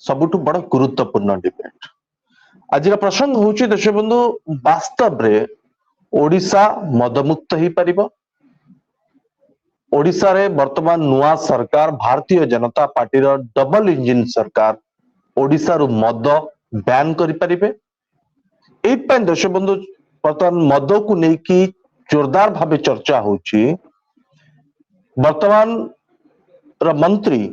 सबुठु बड़ गुरुत्वपूर्ण डिबेट। आज प्रसंग हूँ देश बंधु वास्तव रे ओडिशा मदमुक्त हो पार। ओडिशा रे वर्तमान नुआ सरकार भारतीय जनता पार्टी रो डबल इंजिन सरकार ओडिशा रु मद बैन करि परिबे। देश बंधु वर्तमान मद को लेकिन जोरदार भाव चर्चा होची। वर्तमान मंत्री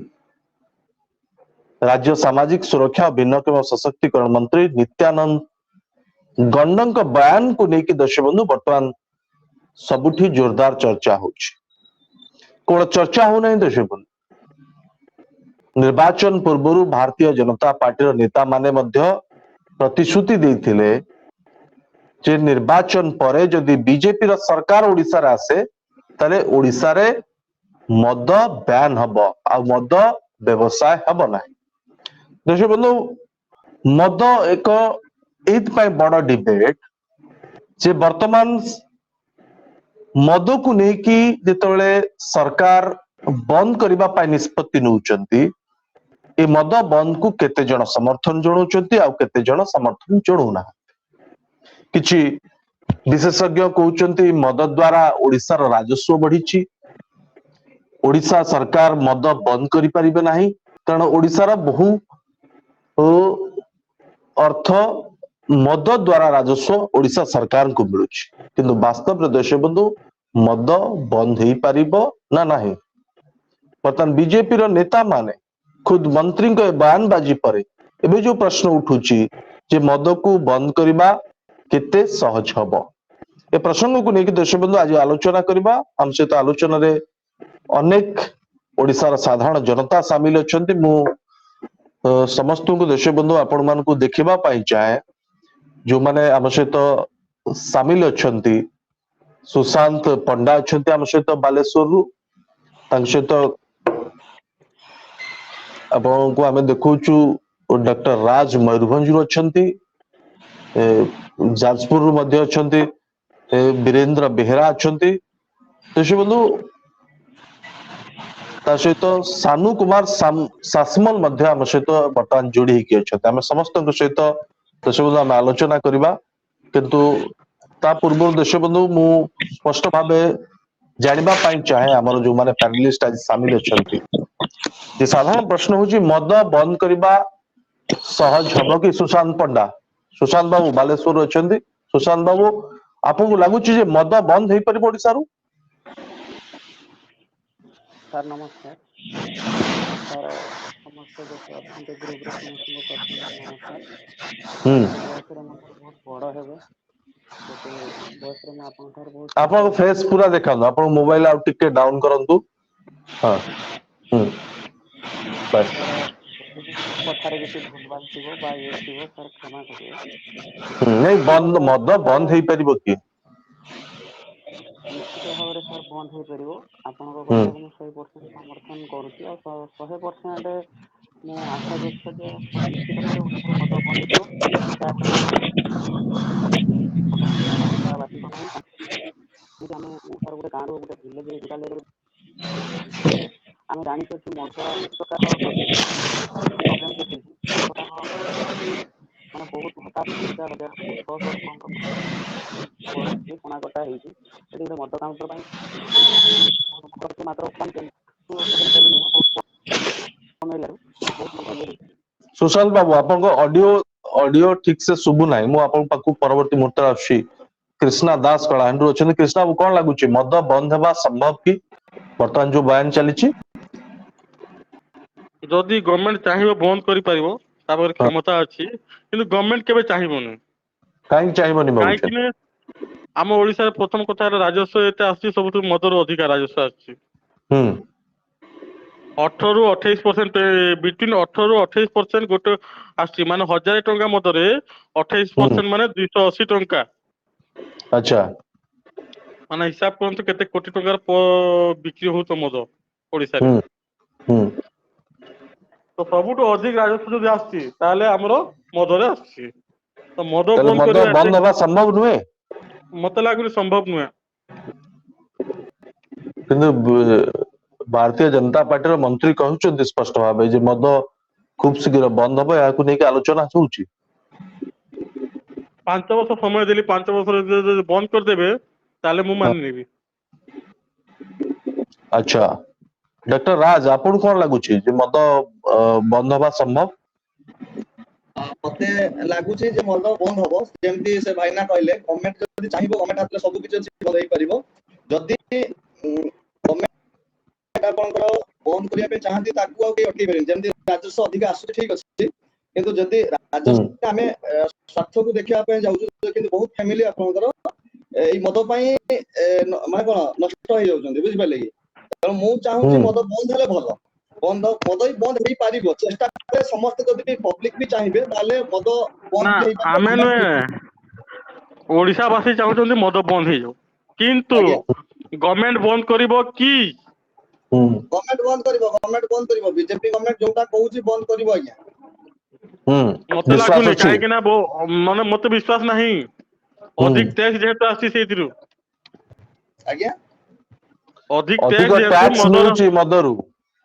राज्य सामाजिक सुरक्षा और भिन्नक्षम एवं सशक्तिकरण मंत्री नित्यानंद गंडन बयान को लेकिन देश बंधु वर्तमान सबुठी जोरदार चर्चा होची। कोन चर्चा हो नहीं देश बंधु निर्वाचन पूर्व भारतीय जनता पार्टी नेता माने मध्य प्रतिश्रुति देथिले जे निर्वाचन परे जदि बीजेपी रा सरकार ओडिसा रे आसे ताले ओडिसा रे मद बैन हबो आ मद व्यवसाय हबो नाही। देश बंधु मद एक बड़ डिबेट जे वर्तमान मद को लेकिन जितेबाला सरकार बंद करने निष्पत्ति नौचंती ए मद बंद को केते जन समर्थन जनाउछंती आ केते जन समर्थन जनाउना। किछि विशेषज्ञ कहउछंती मद द्वारा ओडिसा रो राजस्व बढ़िछि। ओडिशा सरकार मद बंद करि परिबे नाही कारण ओडिसा रो बहु अर्थ मद द्वारा राजस्व ओडिशा सरकार को मिलुछि। किंतु वास्तव देश बंधु मद बंद हो पारिबो ना नाही। वर्तमान बीजेपी रो नेता माने खुद मंत्री को बयानबाजी पर एबे जो प्रश्न उठुछि जे मद को बंद करबा केते सहज हबो। ए प्रसंग को लेकिन देश बंधु आज आलोचना करबा। हम सहित आलोचना रे अनेक ओडिसा साधारण जनता शामिल अछंती। मु समस्त को देश बंधु आपण मान को देखिबा पाई चाहे जो माने आम सहित शामिल अछंती। सुशांत पंडा अछंती आम सहित बालेश्वर रु सहित आपण को आमे देखौचु डॉक्टर राज मयूरभंज रु अछंती। जाजपुर रु मध्य अछंती वीरेंद्र बेहरा अछंती। देश बंधु ता सहित सानू कुमार सासमल मध्य आम सहित वर्तमान जोड़ी होकी अछंती। आमे समस्त सहित देश बंधु आमे आलोचना करबा। किंतु ता पूर्व देश बंधु मु स्पष्ट भावे जानिबा पाई चाहे हमर जो माने पैनलिस्ट आज शामिल अछंती जे साधारण प्रश्न होची मद बंद करबा सहज हबो कि। सुशांत पंडा सुशांत बाबू बालेश्वर अछंती। सुशांत बाबू आपको लागुची जे मद बंद हेई परिबो ओडिसा रु? सर नमस्कार सर समस्त जो अच्छे ग्रुप रे समस्त को प्रथम नमस्कार। बयस रे मोर बहुत बड़ हेबे गोटे बयस रे म आपन थार बहुत आपन फेस पूरा देखानु। आपन मोबाइल आ टिके डाउन करंतु। हां बस कथारे किसी भूल भाल थिबो बा ये थिबो सर क्षमा करिवे। नहीं बंद मद बंद हेई परिबो कि? निश्चित भाव में सर बंद हो पार। आपण कथा को 100% समर्थन करुच्ची और 100% मु आशा व्यक्त जे निश्चित भाव में ओडिशा मद बंद हो ओडिशावासी को नहीं आम सर गोटे गाँव गोटे भिलेज आम जानी मद प्रकार प्रोब्लेम देखिए मद ମାନେ ବହୁତ ହଠାତ୍ ଦୁଇଟା ବଜାରକୁ 100 ଟଙ୍କା କଣାକଟା ହେଇଛି। ସେଠି ଗୋଟେ ମଦ କାଉଣ୍ଟର ପାଇଁ ମାତ୍ର सुशांत बाबू आपन ऑडियो ठीक से सुबु नाही। मु आपन पाकु परवर्ती मुहूर्त आछि कृष्णा दास कलाहांडू अछन। कृष्णा बाबू कोन लागुची मद बंद हेबा संभव कि वर्तमान जो बयान चलीची? जदि गवर्नमेंट चाहिए बंद करि परिबो तापर क्षमता अछि किंतु गवर्नमेंट केबे चाहिबोनी। काहे चाहिबोनी बाबू? काहे कि आम ओडिसा रे प्रथम कथा राजस्व एते आछि सबुठ मदर अधिकार राजस्व आछि। 18 रु 28% बिटवीन 18 रु 28% गोटे आछि माने 1000 टंका मदरे 28% माने 280 टंका। अच्छा माने हिसाब करंतु केते कोटी टंकार बिक्री होतो मद ओडिसा रे। तो सबुठ अधिक राजस्व जदि आछि ताले हमरो मदरे आछि। तो मद बंद हेबा संभव नुहे? मते लागुनी संभव नुहे। किंतु भारतीय जनता पार्टी रो मंत्री कहउछन्ती स्पष्ट भाबे जे मद খুব শীঘ্ର ବନ୍ଦ ହବ ଏହାକୁ ନେଇକି ଆଲୋଚନା ହଉଛି? 5 ବର୍ଷ ସମୟ ଦେଲି, 5 ବର୍ଷରେ ଯଦି ବନ୍ଦ କରିଦେବେ ତାହେଲେ ମୁଁ ମାନି ନେବି। ଆଚ୍ଛା, ଡକ୍ଟର ରାଜ ଆପଣଙ୍କୁ କଣ ଲାଗୁଛି ଯେ ମଦ ବନ୍ଦ ହବା ସମ୍ଭବ? ମତେ ଲାଗୁଛି ଯେ ମଦ ବନ୍ଦ ହବ, ଯେମିତି ସେ ଭାଇନା କହିଲେ ଗଭର୍ଣ୍ଣମେଣ୍ଟ ଯଦି ଚାହିଁବ ଗଭର୍ଣ୍ଣମେଣ୍ଟ ହାତରେ ସବୁ କିଛି ଅଛି, ବନ୍ଦ ହେଇପାରିବ। ଯଦି ଗଭର୍ଣ୍ଣମେଣ୍ଟ ଆପଣଙ୍କର ବନ୍ଦ କରିବା ପାଇଁ ଚାହାନ୍ତି ତାକୁ ଆଉ କେହି ଅଟକେଇ ପାରିବେନି। ଯେମିତି ରାଜସ୍ୱ ଅଧିକ ଆସୁଛି ଠିକ ଅଛି, କିନ୍ତୁ ଯଦି ରାଜସ୍ୱ ଆମେ ସ୍ୱାର୍ଥକୁ ଦେଖିବା ପାଇଁ ଯାଉଛୁ, କିନ୍ତୁ ବହୁତ ଫ୍ୟାମିଲି ଆପଣଙ୍କର ଏଇ ମଦ ପାଇଁ ମାନେ କଣ ନଷ୍ଟ ହେଇଯାଉଛନ୍ତି, ବୁଝିପାରିଲେ କି? ତେଣୁ ମୁଁ ଚାହୁଁଛି ମଦ ବନ୍ଦ ହେଲେ ଭଲ। ମଦ ହିଁ ବନ୍ଦ ହେଇପାରିବ, ଚେଷ୍ଟା କଲେ ସମସ୍ତେ ଯଦି ପବ୍ଲିକ ବି ଚାହିଁବେ ତାହେଲେ ମଦ ବନ୍ଦ ନା ବି ହେଇପାରିବ। ଆମେ ନୁହେଁ, ଓଡିଶା ବାସୀ ଚାହୁଁଛନ୍ତି ମଦ ବନ୍ଦ ହେଇଯାଉ, କିନ୍ତୁ ଆଜ୍ଞା, ଗଭର୍ଣ୍ଣମେଣ୍ଟ ବନ୍ଦ କରିବ କି? ଗଭର୍ଣ୍ଣମେଣ୍ଟ ବନ୍ଦ କରିବ, ଗଭର୍ଣ୍ଣମେଣ୍ଟ ବନ୍ଦ କରିବ, ବିଜେପି ଗଭର୍ଣ୍ଣମେଣ୍ଟ ଯୋଉଟା କହୁଛି ବନ୍ଦ କରିବ ଆଜ୍ଞା। ମତେ ବିଶ୍ୱାସ ଲାଗୁନି, ଅଛି? କାହିଁକି ନା ମାନେ ମତେ ବିଶ୍ୱାସ ନାହିଁ। ଅଧିକ ଟ୍ୟାକ୍ସ ଯେହେତୁ ଆସିଛି ସେଇଥିରୁ, ଆଜ୍ଞା, ଅଧିକ ଅଧିକ ଟ୍ୟାକ୍ସ ଯେହେତୁ ଟ୍ୟାକ୍ସ ମଦର। ମିଳୁଛି ମଦରୁ,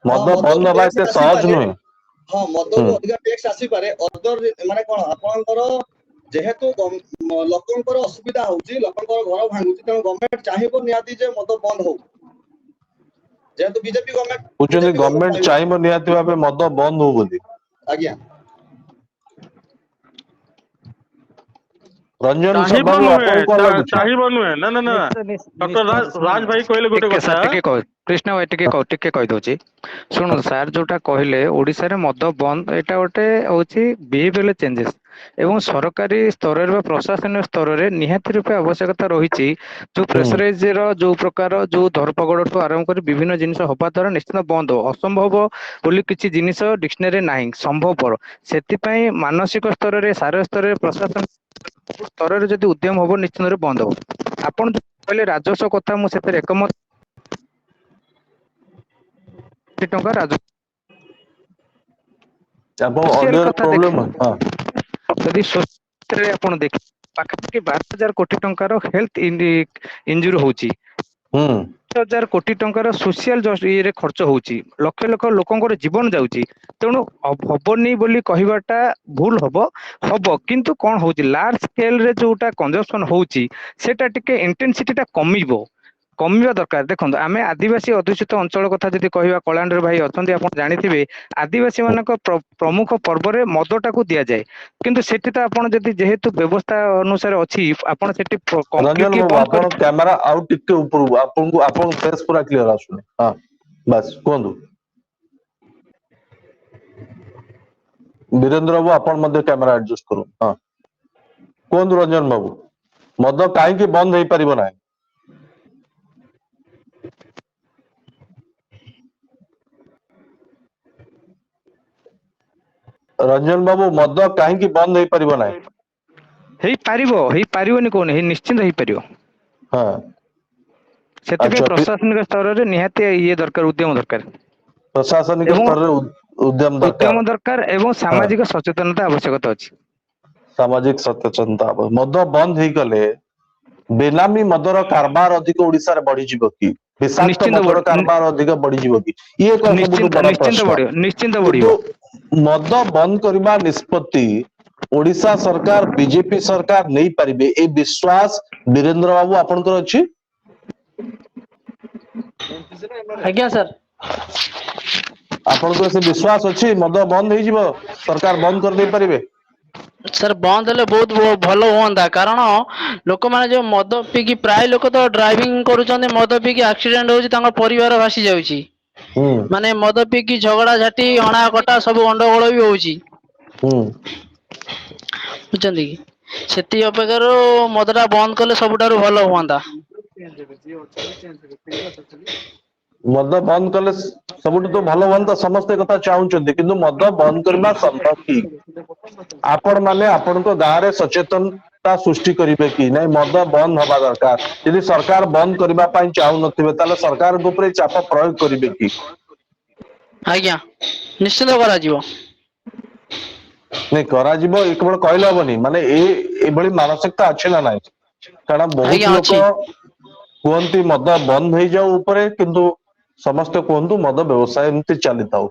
ହଁ ମଦ ବନ୍ଦ ମଦରୁ ହବା ଟେକ୍ସ ଏତେ ସହଜ ଆସିପାରେ। ନୁହେଁ। ହଁ ମଦରୁ ଅଧିକ ଟେକ୍ସ ଆସିପାରେ। ଅଦର ମାନେ କଣ ଆପଣଙ୍କର ଯେହେତୁ ଲୋକଙ୍କର ଅସୁବିଧା ହଉଛି, ଲୋକଙ୍କର ଘର ଭାଙ୍ଗୁଛି, ତେଣୁ ଗଭର୍ଣ୍ଣମେଣ୍ଟ ଚାହିଁବ ନିହାତି ଯେ ମଦ ବନ୍ଦ ହଉ। ଯେହେତୁ ବିଜେପି କହୁଛନ୍ତି ଗଭର୍ଣ୍ଣମେଣ୍ଟ ଗଭର୍ଣ୍ଣମେଣ୍ଟ ଚାହିଁବ ନିହାତି ଭାବେ ମଦ ବନ୍ଦ ହଉ ବୋଲି। ଆଜ୍ଞା, ରଞ୍ଜନ ଚାହିଁବ ବାବୁ ନୁହେଁ, ଆପଣଙ୍କୁ କଣ ଲାଗୁଛି? ଚାହିଁବ ନୁହେଁ, ନା ନା ନା, ଡକ୍ଟର ରାଜ ଭାଇ କହିଲେ ଗୋଟେ ଟିକେ କଥା। ସାର୍ ଟିକେ କୃଷ୍ଣ ଭାଇ ଟିକେ କହିଦଉଛି। ଶୁଣନ୍ତୁ ସାର୍, ଯୋଉଟା କହିଲେ ଓଡିଶାରେ ମଦ ବନ୍ଦ, ଏଇଟା ଗୋଟେ ହଉଛି ବିହେଭିୟରାଲ ଚେଞ୍ଜେସ୍, ଏବଂ ସରକାରୀ ସ୍ତରରେ ବା ପ୍ରଶାସନିକ ସ୍ତରରେ ନିହାତି ରୂପେ ଆବଶ୍ୟକତା ରହିଛି। ଯୋଉ ପ୍ରେସରାଇଜ ର ଯୋଉ ପ୍ରକାର ଯୋଉ ଧରପକଡ଼ଠୁ ଆରମ୍ଭ କରି ବିଭିନ୍ନ ଜିନିଷ ହବା ଦ୍ୱାରା ନିଶ୍ଚିତ ବନ୍ଦ ହବ। ଅସମ୍ଭବ ବୋଲି କିଛି ଜିନିଷ ଡିକ୍ସନାରୀରେ ନାହିଁ, ସମ୍ଭବପର। ସେଥିପାଇଁ ମାନସିକ ସ୍ତରରେ, ଶାରୀରିକ ସ୍ତରରେ, ପ୍ରଶାସନ ସ୍ତରରେ ଯଦି ଉଦ୍ୟମ ହବ, ନିଶ୍ଚିତ ଭାବରେ ବନ୍ଦ ହବ। ଆପଣ ଯୋଉ କହିଲେ ରାଜସ୍ୱ କଥା, ମୁଁ ସେଥିରେ ଏକମତ। ଟଙ୍କା ରାଜସ୍ୱ ଆପଣ ସୋସିଆଲ ଅଡିଓର କଥା ପ୍ରୋବ୍ଲେମ। ଦେଖ, ଯଦି ସୋସିଆଲରେ ଆପଣ ଦେଖିବେ ପାଖାପାଖି 12,000 କୋଟି ଟଙ୍କାର ହେଲ୍ଥ ଇଞ୍ଜୁରି ହଉଛି। ହୁଁ 10,000 କୋଟି ଟଙ୍କାର ସୋସିଆଲ ଇଏରେ ଖର୍ଚ୍ଚ ହଉଛି, ଲକ୍ଷ ଲକ୍ଷ ଲୋକଙ୍କର ଜୀବନ ଯାଉଛି। ତେଣୁ ହବନି ବୋଲି କହିବାଟା ଭୁଲ ହବ। ହବ, କିନ୍ତୁ କଣ ହଉଛି, ଲାର୍ଜ ସ୍କେଲରେ ଯୋଉଟା କଂଜପସନ ହଉଛି, ସେଟା ଟିକେ ଇଣ୍ଟେନସିଟି ଟା କମିବ, କମିବା ଦରକାର। ଦେଖନ୍ତୁ, ଆମେ ଆଦିବାସୀ ଅଧ୍ୟୁଷିତ ଅଞ୍ଚଳ କଥା ଯଦି କହିବା, କଳାହାଣ୍ଡିର ଭାଇ ଅଛନ୍ତି, ଆପଣ ଜାଣିଥିବେ ଆଦିବାସୀ ମାନଙ୍କ ପ୍ରମୁଖ ପର୍ବରେ ମଦଟାକୁ ଦିଆଯାଏ। କିନ୍ତୁ ସେଠି ତ ଆପଣ ଯଦି ଯେହେତୁ ବ୍ୟବସ୍ଥା ଅନୁସାରେ ଅଛି, ଆପଣ ସେଠି ରଞ୍ଜନ କମ୍ପ୍ଲିଟଲି ବାବୁ, ବନ୍ଦ କରି। ଆପଣ କ୍ୟାମେରା ଆଉ ଟିକେ ଉପରକୁ, ଆପଣଙ୍କ ଫେସ୍ ପୁରା କ୍ଲିୟର ଆସୁନି। ହଁ, ବାସ୍ କୁହନ୍ତୁ। ବୀରେନ୍ଦ୍ର ବାବୁ, ଆପଣ ମଧ୍ୟ କ୍ୟାମେରା ଆଡଜଷ୍ଟ କରନ୍ତୁ। ହଁ, କୁହନ୍ତୁ ରଞ୍ଜନ ବାବୁ, ମଦ କାହିଁକି ବନ୍ଦ ହେଇପାରିବ ନାହିଁ? ରଞ୍ଜନ ବାବୁ, ମଦ କାହିଁକି ବନ୍ଦ ହେଇପାରିବ ନାହିଁ? ହେଇପାରିବ, ହେଇପାରିବନି କହୁନି, ନିଶ୍ଚିନ୍ତ ହେଇପାରିବ। ହଁ, ସେଥିପାଇଁ ଆଚ୍ଛା, ପ୍ରଶାସନିକ ସ୍ତରରେ ନିହାତି ଇଏ ଦରକାର, ଉଦ୍ୟମ ଦରକାର। ପ୍ରଶାସନିକ ଏବଂ ସ୍ତରରେ ଉଦ୍ୟମ ଦରକାର। ଏବଂ ହଁ, ସାମାଜିକ ସଚେତନତା ଆବଶ୍ୟକତା ଅଛି। ସାମାଜିକ ସଚେତନତା। ମଦ ବନ୍ଦ ହେଇଗଲେ ବେନାମୀ ମଦର କାରବାର ଅଧିକ ଓଡିଶାରେ ବଢିଯିବ କି? ବିଷାକ୍ତ ନିଶ୍ଚିନ୍ତ ମଦର କାରବାର ଅଧିକ ବଢିଯିବ କି? ଇଏ ଏକ ସବୁଠୁ ବଡ ନିଶ୍ଚିନ୍ତ ପ୍ରଶ୍ନ। ବଢିବ, ନିଶ୍ଚିନ୍ତ ବଢିବ। କିନ୍ତୁ ମଦ ବନ୍ଦ କରିବା ନିଷ୍ପତ୍ତି ଓଡିଶା ସରକାର, ବିଜେପି ସରକାର ନେଇପାରିବେ, ଏଇ ବିଶ୍ୱାସ ବୀରେନ୍ଦ୍ର ବାବୁ ଆପଣଙ୍କର ଅଛି? ଆଜ୍ଞା ସାର୍। ଆପଣଙ୍କର ସେ ବିଶ୍ୱାସ ଅଛି ମଦ ବନ୍ଦ ହେଇଯିବ, ସରକାର ବନ୍ଦ କରିଦେଇ ପାରିବେ? ସାର୍ ବନ୍ଦ ହେଲେ ବହୁତ ଭଲ ହୁଅନ୍ତା, କାରଣ ଲୋକମାନେ ଯୋଉ ମଦ ପିଇକି, ପ୍ରାୟ ଲୋକ ତ ଡ୍ରାଇଭିଂ କରୁଛନ୍ତି ମଦ ପିଇକି, ଆକ୍ସିଡେଣ୍ଟ ହଉଛି, ତାଙ୍କ ପରିବାର ଭାସି ଯାଉଛି। ହୁଁ ମାନେ ମଦ ପିଇକି ଝଗଡା ଝାଟି, ହଣା କଟା ସବୁ ଗଣ୍ଡଗୋଳ ବି ହଉଛି। ହୁଁ ବୁଝୁଛନ୍ତି କି? ସେତିକି ଅପେକ୍ଷାରୁ ମଦ ଟା ବନ୍ଦ କଲେ ସବୁଠାରୁ ଭଲ ହୁଅନ୍ତା। ମଦ ବନ୍ଦ କଲେ ସବୁଠୁ ତ ଭଲ ହୁଅନ୍ତା, ସମସ୍ତେ କଥା ଚାହୁଁଛନ୍ତି, କିନ୍ତୁ ମଦ ବନ୍ଦ କରିବା ସମ୍ଭବ କି? ଆପଣ ମାନେ ଆପଣଙ୍କ ଗାଁରେ ସଚେତନତା ସୃଷ୍ଟି କରିବେ କି ନାଇଁ ମଦ ବନ୍ଦ ହବା ଦରକାର? ଯଦି ସରକାର ବନ୍ଦ କରିବା ପାଇଁ ଚାହୁଁନଥିବେ, ତାହେଲେ ସରକାରଙ୍କ ଉପରେ ଚାପ ପ୍ରୟୋଗ କରିବେ କି? ଆଜ୍ଞା, ନିଶ୍ଚିନ୍ତ କରାଯିବ। ନାଇଁ କରାଯିବ, ଏ କେବଳ କହିଲେ ହବନି, ମାନେ ଏଇଭଳି ମାନସିକତା ଅଛି ନା ନାଇଁ? କାରଣ ଆଜ୍ଞା ବହୁତ ଅଛି। ଲୋକ କୁହନ୍ତି ମଦ ବନ୍ଦ ହେଇଯାଉ ଉପରେ, କିନ୍ତୁ ସମସ୍ତେ କୁହନ୍ତୁ ମଦ ବ୍ୟବସାୟ ଏମିତି ଚାଲିଥାଉ।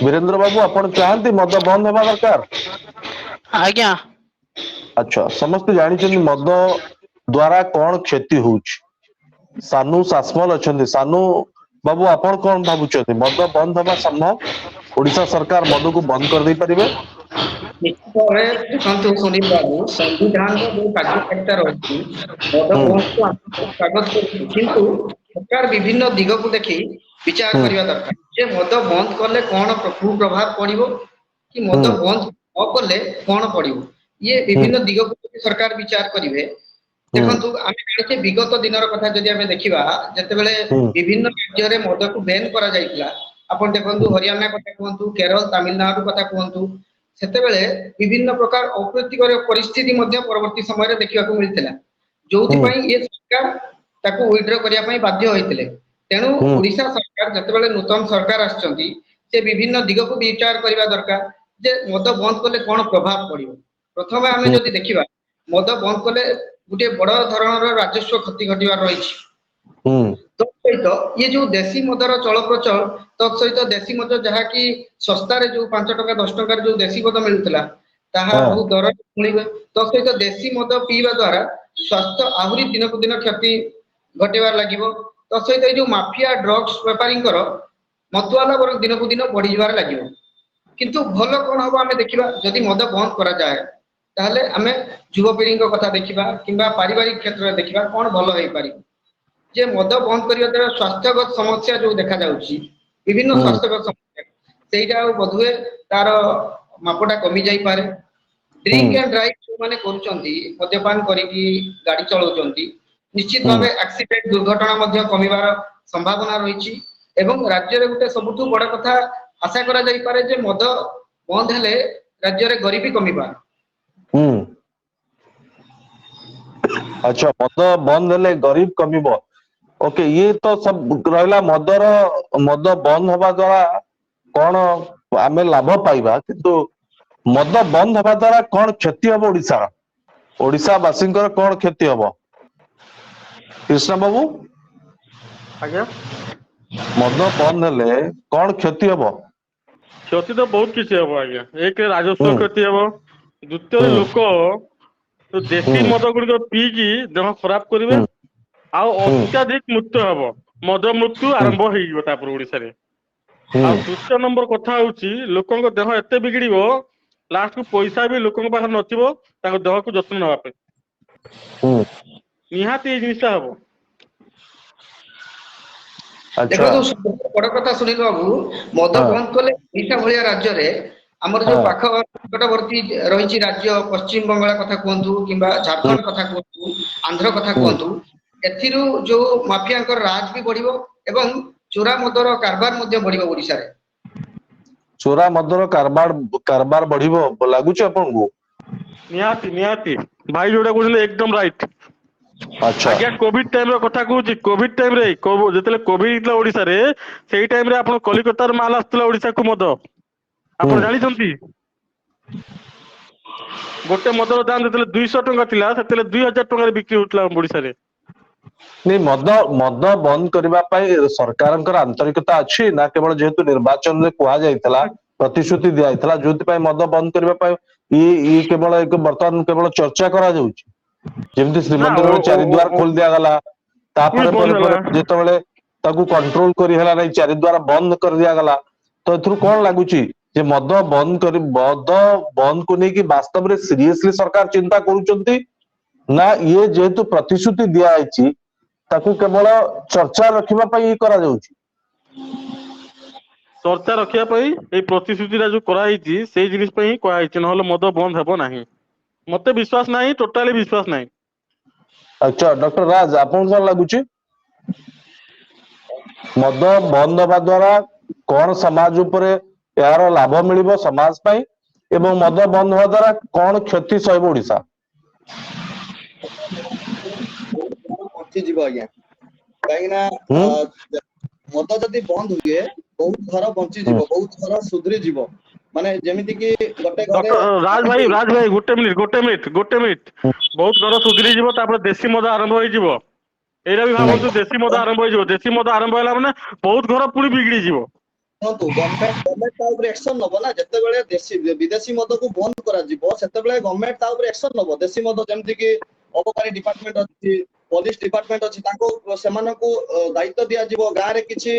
वीरेंद्र बाबू आपण चाहती मद बंद होगा दरकार? आज्ञा अच्छा समस्त जानी मद द्वारा कौन क्षति होउछि? सानू सासमल अछंती सानू बाबू आपण कौन भाबुछंती मद बंद होगा संभव? ओडिशा सरकार मद को बंद कर दे परिबे? निश्चित भावे देखନ୍ତୁ सुनील बाबू संविधान जो कार्यकारिता रही मद बंद को हम स्वागत करूँ किंतु सरकार विभिन्न दिग को देखी विचार करने दरकार जे मद बंद कले कौन कुप्रभाव पड़िबो कि मद बंद न कले कौन पड़िबो ये विभिन्न दिग को सरकार विचार करिवे। देखନ୍ତୁ ଆମେ ଜାଣିଛେ ବିଗତ ଦିନର କଥା ଯଦି ଆମେ ଦେଖିବା ଯେତେବେଳେ ବିଭିନ୍ନ ରାଜ୍ୟରେ ମଦକୁ ବ୍ୟାନ୍ କରାଯାଇଥିଲା ଆପଣ ଦେଖନ୍ତୁ ହରିୟାଣା କଥା କୁହନ୍ତୁ କେରଳ ତାମିଲନାଡୁ କଥା କୁହନ୍ତୁ ସେତେବେଳେ ବିଭିନ୍ନ ପ୍ରକାର ଅପ୍ରୀତିକର ପରିସ୍ଥିତି ମଧ୍ୟ ପରବର୍ତ୍ତୀ ସମୟରେ ଦେଖିବାକୁ ମିଳିଥିଲା ଯୋଉଥିପାଇଁ ଏ ସରକାର ତାକୁ ୱିଡ୍ର କରିବା ପାଇଁ ବାଧ୍ୟ ହୋଇଥିଲେ। ତେଣୁ ଓଡ଼ିଶା ସରକାର ଯେତେବେଳେ ନୂତନ ସରକାର ଆସିଛନ୍ତି ସେ ବିଭିନ୍ନ ଦିଗକୁ ବିଚାର କରିବା ଦରକାର ଯେ ମଦ ବନ୍ଦ କଲେ କଣ ପ୍ରଭାବ ପଡିବ। ପ୍ରଥମେ ଆମେ ଯଦି ଦେଖିବା ମଦ ବନ୍ଦ କଲେ गोटे बड़ धरणर राजस्व क्षति घटवार रही तत्सहित ये जो देशी मदर चल प्रचल तत्सहित देशी मद जहाँकि सस्तार जो 5 टका 10 टकर जो देशी मद मिलूला ताहा बहुत दर मिले तत्सहित देशी मद पीवा द्वारा स्वास्थ्य आहरी दिन को दिन क्षति घटेबार लगे तत्सहित ये जो माफिया ड्रग्स बेपारी मतुआला वर्ग दिन को दिन बढ़ीबार लगे किंतु भल कौन हम आम देखा जदि मद बंद करा जाए ताहले आमे युवपीढ़ी कथा देखा कि पारिवारिक क्षेत्र में देखा कौन भल हो पार जे मद बंद करने द्वारा स्वास्थ्यगत समस्या जो देखा जाउछि विभिन्न स्वास्थ्यगत समस्या सेटा बोधुए तार मापटा कमी जाई पारे। ड्रिंक एंड ड्राइव जो माने करूचंती मद्यपान करिकी गाड़ी चलाउचंती निश्चित भावे एक्सीडेंट दुर्घटना मध्य कमिबार संभावना रही एवं राज्य रे गुटे सबुठु बड़ कथा आशा करा जाई पारे जे मद बंद हेले राज्य रे गरीबी कमिबा। अच्छा मद बंद हेले गरीब कमिबो ओके ये तो सब रहला मद बंद होबा द्वारा कौन आमे लाभ पाइबा किंतु मद बंद होबा द्वारा कौन क्षति हबो ओडिशा वासिंकर कौन क्षति हबो कृष्ण बाबू? आज्ञा मद बंद हेले कौन क्षति हबो? क्षति तो बहुत किसी हम आज्ञा एक राजस्व क्षति हम द्वितीय लोक तो देशी मद गुड़िक पीकी देह खराब करेंगे अत्याधिक मृत्यु हम मद मृत्यु आरंभ होड़शा तृतीय नंबर कथा हूँ लोक देह एत बिगड़ लास्ट को पैसा भी लोक पाखे नथिबो देह को जत्न नापे निहाती जिनसा हम। देखो बड़ कथा सुनील बाबू मद बंद कले ओडिशा भाया राज्य में आमर जो पाख निकटवर्ती रही राज्य पश्चिम बंगाल कथा कहतु कि झारखंड कथा कहतु आंध्र कथा कहतु एथिरु जो माफिया राज भी बढ़िबो एवं चोरा मदर कारबार मध्य बढ़िबो ओडिशा रे चोरा मदर कारबार बढ़िबो लागुछ आपन को? निहाती निहाती भाई जोड़ा कहले एकदम राइट। अच्छा आज्ञा कोविड टाइम रो कथा कहूची कोविड टाइम रे जेतले कोविड इतला ओडिशा रे सेही टाइम रे आपन कलिकता रे माल आस्तला ओडिशा को मद आपन जानि छंती गोटे मदर दाम जेतले 200 टंका थिला सेतले 2000 टंका रे बिक्री होतला ओडिशा रे। नहीं मद बंद करबा पाई सरकारंकर आंतरिकता अछि ना केवल जेहेतु निर्वाचन रे कुआ जायतला प्रतिश्रुति दिया जायतला जोति पाई मद बंद करबा पाई ई केवल एक वर्तमान केवल चर्चा करा जाउची जेमति श्रीमंदिर रे चारि द्वार खोल दिया गला तापर जेतबेले ताकू कंट्रोल करी हला नै चारि द्वार बंद कर दिया गला तो एथरु कोन लागुची जे मद बंद को नेकी वास्तव रे सीरियसली सरकार चिंता करूचंती ना ये जेहेतु प्रतिश्रुति दिया आइची ताकू केवल चर्चा रखिबा पई करा जाउची? चर्चा रखिया पई ए प्रतिश्रुति जो कराइची से जिनिस पई कहैछि नहले मद बंद हेबो नाही मते विश्वास नाही टोटली विश्वास नाही। अच्छा डॉक्टर राज आपन कोन लागुची मद बंद होबा द्वारा कौन समाज उपरे यार लाभ मिलिबो समाज पई एवं मद बंद होबा द्वारा कौन क्षति सहब ओडिशा? जीव आज्ञा कहीं मद जदि बंद हुए बहुत घर बंची जीव बहुत घर सुधरी जीव माने जेमिति कि गोटे राज भाई गोटे मिनिट बहुत घर सुधरी जीव तापर देशी मद आरंभ होई जीव एरा भी भाबंतु देशी मद आरंभ होई जीव देशी मद आरंभ होला माने बहुत घर पुणी बिगड़ी जीव ଶୁଣନ୍ତୁ ଗଭର୍ଣ୍ଣମେଣ୍ଟ ତା ଉପରେ ଆକ୍ସନ ନବ ନା, ଯେତେବେଳେ ବିଦେଶୀ ମଦକୁ ବନ୍ଦ କରାଯିବ ସେତେବେଳେ ଗଭର୍ଣ୍ଣମେଣ୍ଟ ତା ଉପରେ ଆକ୍ସନ ନବ। ଦେଶୀ ମଦ ଯେମିତି କି ଅବକାରୀ ଡିପାର୍ଟମେଣ୍ଟ ଅଛି, ପୋଲିସ ଡିପାର୍ଟମେଣ୍ଟ ଅଛି, ତାଙ୍କୁ ସେମାନଙ୍କୁ ଦାୟିତ୍ୱ ଦିଆଯିବ। ଗାଁରେ କିଛି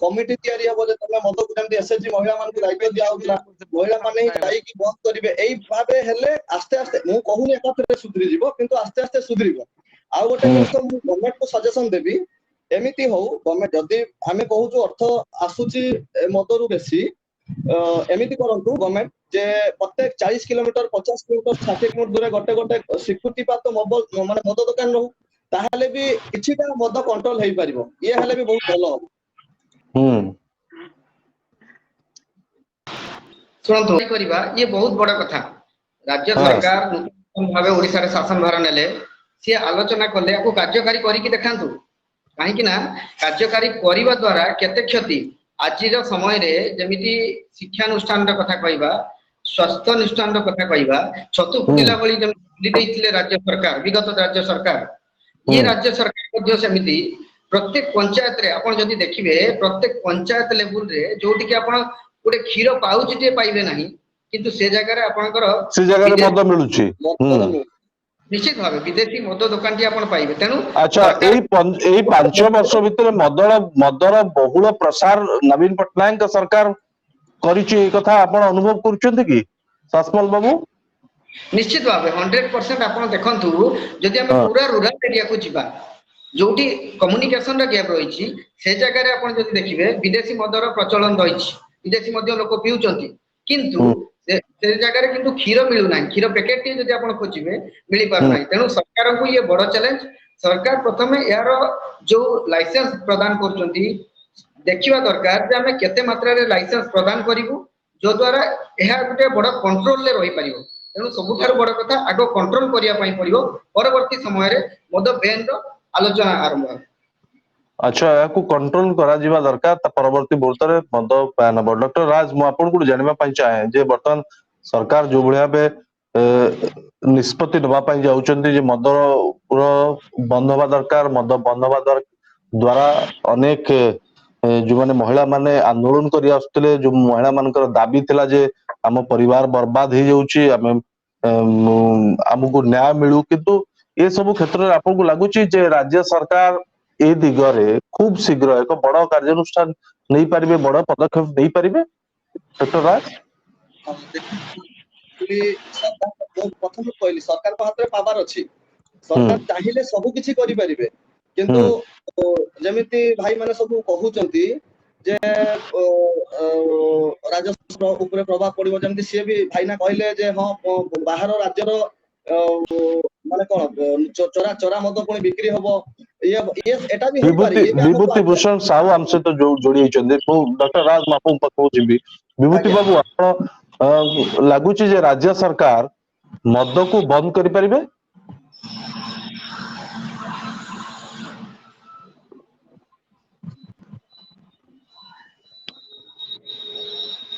କମିଟି ତିଆରି ହବ ଯେ ତମେ ମଦକୁ ଯେମିତି ଏସଏଚଜି ମହିଳା ମାନଙ୍କୁ ଦାୟିତ୍ୱ ଦିଆ ହଉଥିଲା, ମହିଳା ମାନେ ହିଁ ଯାଇକି ବନ୍ଦ କରିବେ। ଏଇ ଭାବେ ହେଲେ ଆସ୍ତେ ଆସ୍ତେ, ମୁଁ କହୁନି ଏକାଥରେ ସୁଧୁରିଯିବ, କିନ୍ତୁ ଆସ୍ତେ ଆସ୍ତେ ସୁଧୁରିବ। ଆଉ ଗୋଟେ ଜିନିଷ ମୁଁ ଗଭର୍ଣ୍ଣମେଣ୍ଟକୁ ସଜେସନ ଦେବି, ଏମିତି ହଉ ଗଭର୍ଣ୍ଣମେଣ୍ଟ ଯଦି ଆମେ କହୁଛୁ ଅର୍ଥ ଆସୁଛି ମଦରୁ ବେଶୀ, ଏମିତି କରନ୍ତୁ ଗଭର୍ଣ୍ଣମେଣ୍ଟ ଯେ ପ୍ରତ୍ୟେକ 40 କିଲୋମିଟର 50 କିଲୋମିଟର 60 କିଲୋମିଟର ଦୂରେ ଗୋଟେ ଗୋଟେ ସ୍ୱୀକୃତି ପ୍ରାପ୍ତ ମାନେ ମଦ ଦୋକାନ ରହୁ, ତାହେଲେ ବି କିଛିଟା ମଦ କଣ୍ଟ୍ରୋଲ ହେଇପାରିବ। ଇଏ ହେଲେ ବି ବହୁତ ଭଲ ହବ। ଶୁଣନ୍ତୁ, କରିବା ଇଏ ବହୁତ ବଡ କଥା। ରାଜ୍ୟ ସରକାର ନୂତନ ଭାବେ ଓଡିଶାରେ ଶାସନ ଭାର ନେଲେ, ସିଏ ଆଲୋଚନା କଲେ, ଆକୁ କାର୍ଯ୍ୟକାରୀ କରିକି ଦେଖାନ୍ତୁ। କାହିଁକି ନା କାର୍ଯ୍ୟକାରୀ କରିବା ଦ୍ୱାରା କେତେ କ୍ଷତି, ଆଜିର ସମୟରେ ଯେମିତି ଶିକ୍ଷାନୁଷ୍ଠାନର କଥା କହିବା, ସ୍ୱାସ୍ଥ୍ୟାନୁଷ୍ଠାନର କଥା କହିବା, ଛତୁ ଫୁଟିଲା ଭଳି ଯେମିତି ଖୋଲି ଦେଇଥିଲେ ରାଜ୍ୟ ସରକାର, ବିଗତ ରାଜ୍ୟ ସରକାର, ଇଏ ରାଜ୍ୟ ସରକାର ମଧ୍ୟ ସେମିତି ପ୍ରତ୍ୟେକ ପଞ୍ଚାୟତରେ ଆପଣ ଯଦି ଦେଖିବେ, ପ୍ରତ୍ୟେକ ପଞ୍ଚାୟତ ଲେବୁଲରେ ଯୋଉଠିକି ଆପଣ ଗୋଟେ କ୍ଷୀର ପାଉଚଟିଏ ପାଇବେ ନାହିଁ, କିନ୍ତୁ ସେ ଜାଗାରେ ଆପଣଙ୍କର ସେ ଜାଗାରେ ମଦ ମିଳୁଛି। ନିଶ୍ଚିତ ଭାବେ ବିଦେଶୀ ମଦ ଦୋକାନଟି ଆପଣ ପାଇବେ। ତେଣୁ ଆଚ୍ଛା, ଏଇ 5 ବର୍ଷ ଭିତରେ ମଦର ବହୁଳ ପ୍ରସାର ନବୀନ ପଟ୍ଟନାୟକ ସରକାର କରିଛି, ଏଇ କଥା ଆପଣ ଅନୁଭବ କରୁଛନ୍ତି କି ଶାସମଲ ବାବୁ? ନିଶ୍ଚିତ ଭାବେ 100% ଆପଣ ଦେଖନ୍ତୁ, ଯଦି ଆମେ ପୁରା ରୁରାଲ ଏରିଆକୁ ଯିବା, ଯୋଉଠି କମ୍ୟୁନିକେସନର ଗ୍ୟାପ ରହିଛି, ସେ ଜାଗାରେ ଆପଣ ଯଦି ଦେଖିବେ ବିଦେଶୀ ମଦର ପ୍ରଚଳନ ରହିଛି, ବିଦେଶୀ ମଧ୍ୟ ଲୋକ ପିଉଛନ୍ତି, କିନ୍ତୁ ସେ ଜାଗାରେ କିନ୍ତୁ କ୍ଷୀର ମିଳୁନାହିଁ। କ୍ଷୀର ପ୍ୟାକେଟ ଟି ଯଦି ଆପଣ ଖୋଜିବେ ମିଳିପାରୁନାହିଁ। ତେଣୁ ସରକାରଙ୍କୁ ଇଏ ବଡ ଚ୍ୟାଲେଞ୍ଜ। ସରକାର ପ୍ରଥମେ ଏହାର ଯୋଉ ଲାଇସେନ୍ସ ପ୍ରଦାନ କରୁଛନ୍ତି, ଦେଖିବା ଦରକାର ଯେ ଆମେ କେତେ ମାତ୍ରାରେ ଲାଇସେନ୍ସ ପ୍ରଦାନ କରିବୁ, ଯଦ୍ୱାରା ଏହା ଗୋଟେ ବଡ କଣ୍ଟ୍ରୋଲରେ ରହିପାରିବ। ତେଣୁ ସବୁଠାରୁ ବଡ କଥା, ଆଗ କଣ୍ଟ୍ରୋଲ କରିବା ପାଇଁ ପଡିବ, ପରବର୍ତ୍ତୀ ସମୟରେ ମଦ ବେନ୍ ର ଆଲୋଚନା ଆରମ୍ଭ ହେବ। ଆଚ୍ଛା, ଏହାକୁ କଣ୍ଟ୍ରୋଲ କରାଯିବା ଦରକାର, ତା ପରବର୍ତ୍ତୀ ମୁହୂର୍ତ୍ତରେ ମଦ ବ୍ୟାନ୍ ହବ। ଡକ୍ଟର ରାଜ, ମୁଁ ଆପଣଙ୍କୁ ଜାଣିବା ପାଇଁ ଚାହେଁ ଯେ ବର୍ତ୍ତମାନ ସରକାର ଯୋଉ ଭଳି ଭାବେ ନିଷ୍ପତ୍ତି ନେବା ପାଇଁ ଯାଉଛନ୍ତି ଯେ ମଦର ବନ୍ଦ ହବା ଦରକାର, ମଦ ବନ୍ଦ ହବା ଦ୍ୱାରା ଅନେକ ଯୋଉମାନେ ମହିଳା ମାନେ ଆନ୍ଦୋଳନ କରି ଆସୁଥିଲେ, ଯୋଉ ମହିଳା ମାନଙ୍କର ଦାବି ଥିଲା ଯେ ଆମ ପରିବାର ବର୍ବାଦ ହେଇଯାଉଛି, ଆମକୁ ନ୍ୟାୟ ମିଳୁ, କିନ୍ତୁ ଏ ସବୁ କ୍ଷେତ୍ରରେ ଆପଣଙ୍କୁ ଲାଗୁଛି ଯେ ରାଜ୍ୟ ସରକାର ଏ ଦିଗରେ ଖୁବ ଶୀଘ୍ର ଏକ ବଡ କାର୍ଯ୍ୟାନୁଷ୍ଠାନ ନେଇପାରିବେ, ବଡ ପଦକ୍ଷେପ ନେଇପାରିବେ? ଡକ୍ଟର ରାଜ, ମୁଁ ପ୍ରଥମେ କହିଲି ସରକାରଙ୍କ ହାତରେ ପାୱାର ଅଛି, ସରକାର ଚାହିଁଲେ ସବୁ କିଛି କରିପାରିବେ। କିନ୍ତୁ ଯେମିତି ଭାଇ ମାନେ ସବୁ କହୁଛନ୍ତି ଯେ ରାଜସ୍ୱ ଉପରେ ପ୍ରଭାବ ପଡିବ, ଯେମିତି ସିଏ ବି ଭାଇନା କହିଲେ ଯେ ହଁ ବାହାର ରାଜ୍ୟର ମାନେ କଣ ଚୋରା ମଦ ପୁଣି ବିକ୍ରି ହବ, ଏଟା ବି ହେଇପାରେ। ବିଭୂତି ଭୂଷଣ ସାହୁ ଆମ ସହିତ ଯୋଡି ହେଇଛନ୍ତି। ଡକ୍ଟର ରାଜ, ମୁଁ ଆପଣଙ୍କ ପାଖକୁ ଯିବି। ବିଭୂତି ବାବୁ, ଆପଣ ଲାଗୁଛି ଯେ ରାଜ୍ୟ ସରକାର ମଦକୁ ବନ୍ଦ କରିପାରିବେ?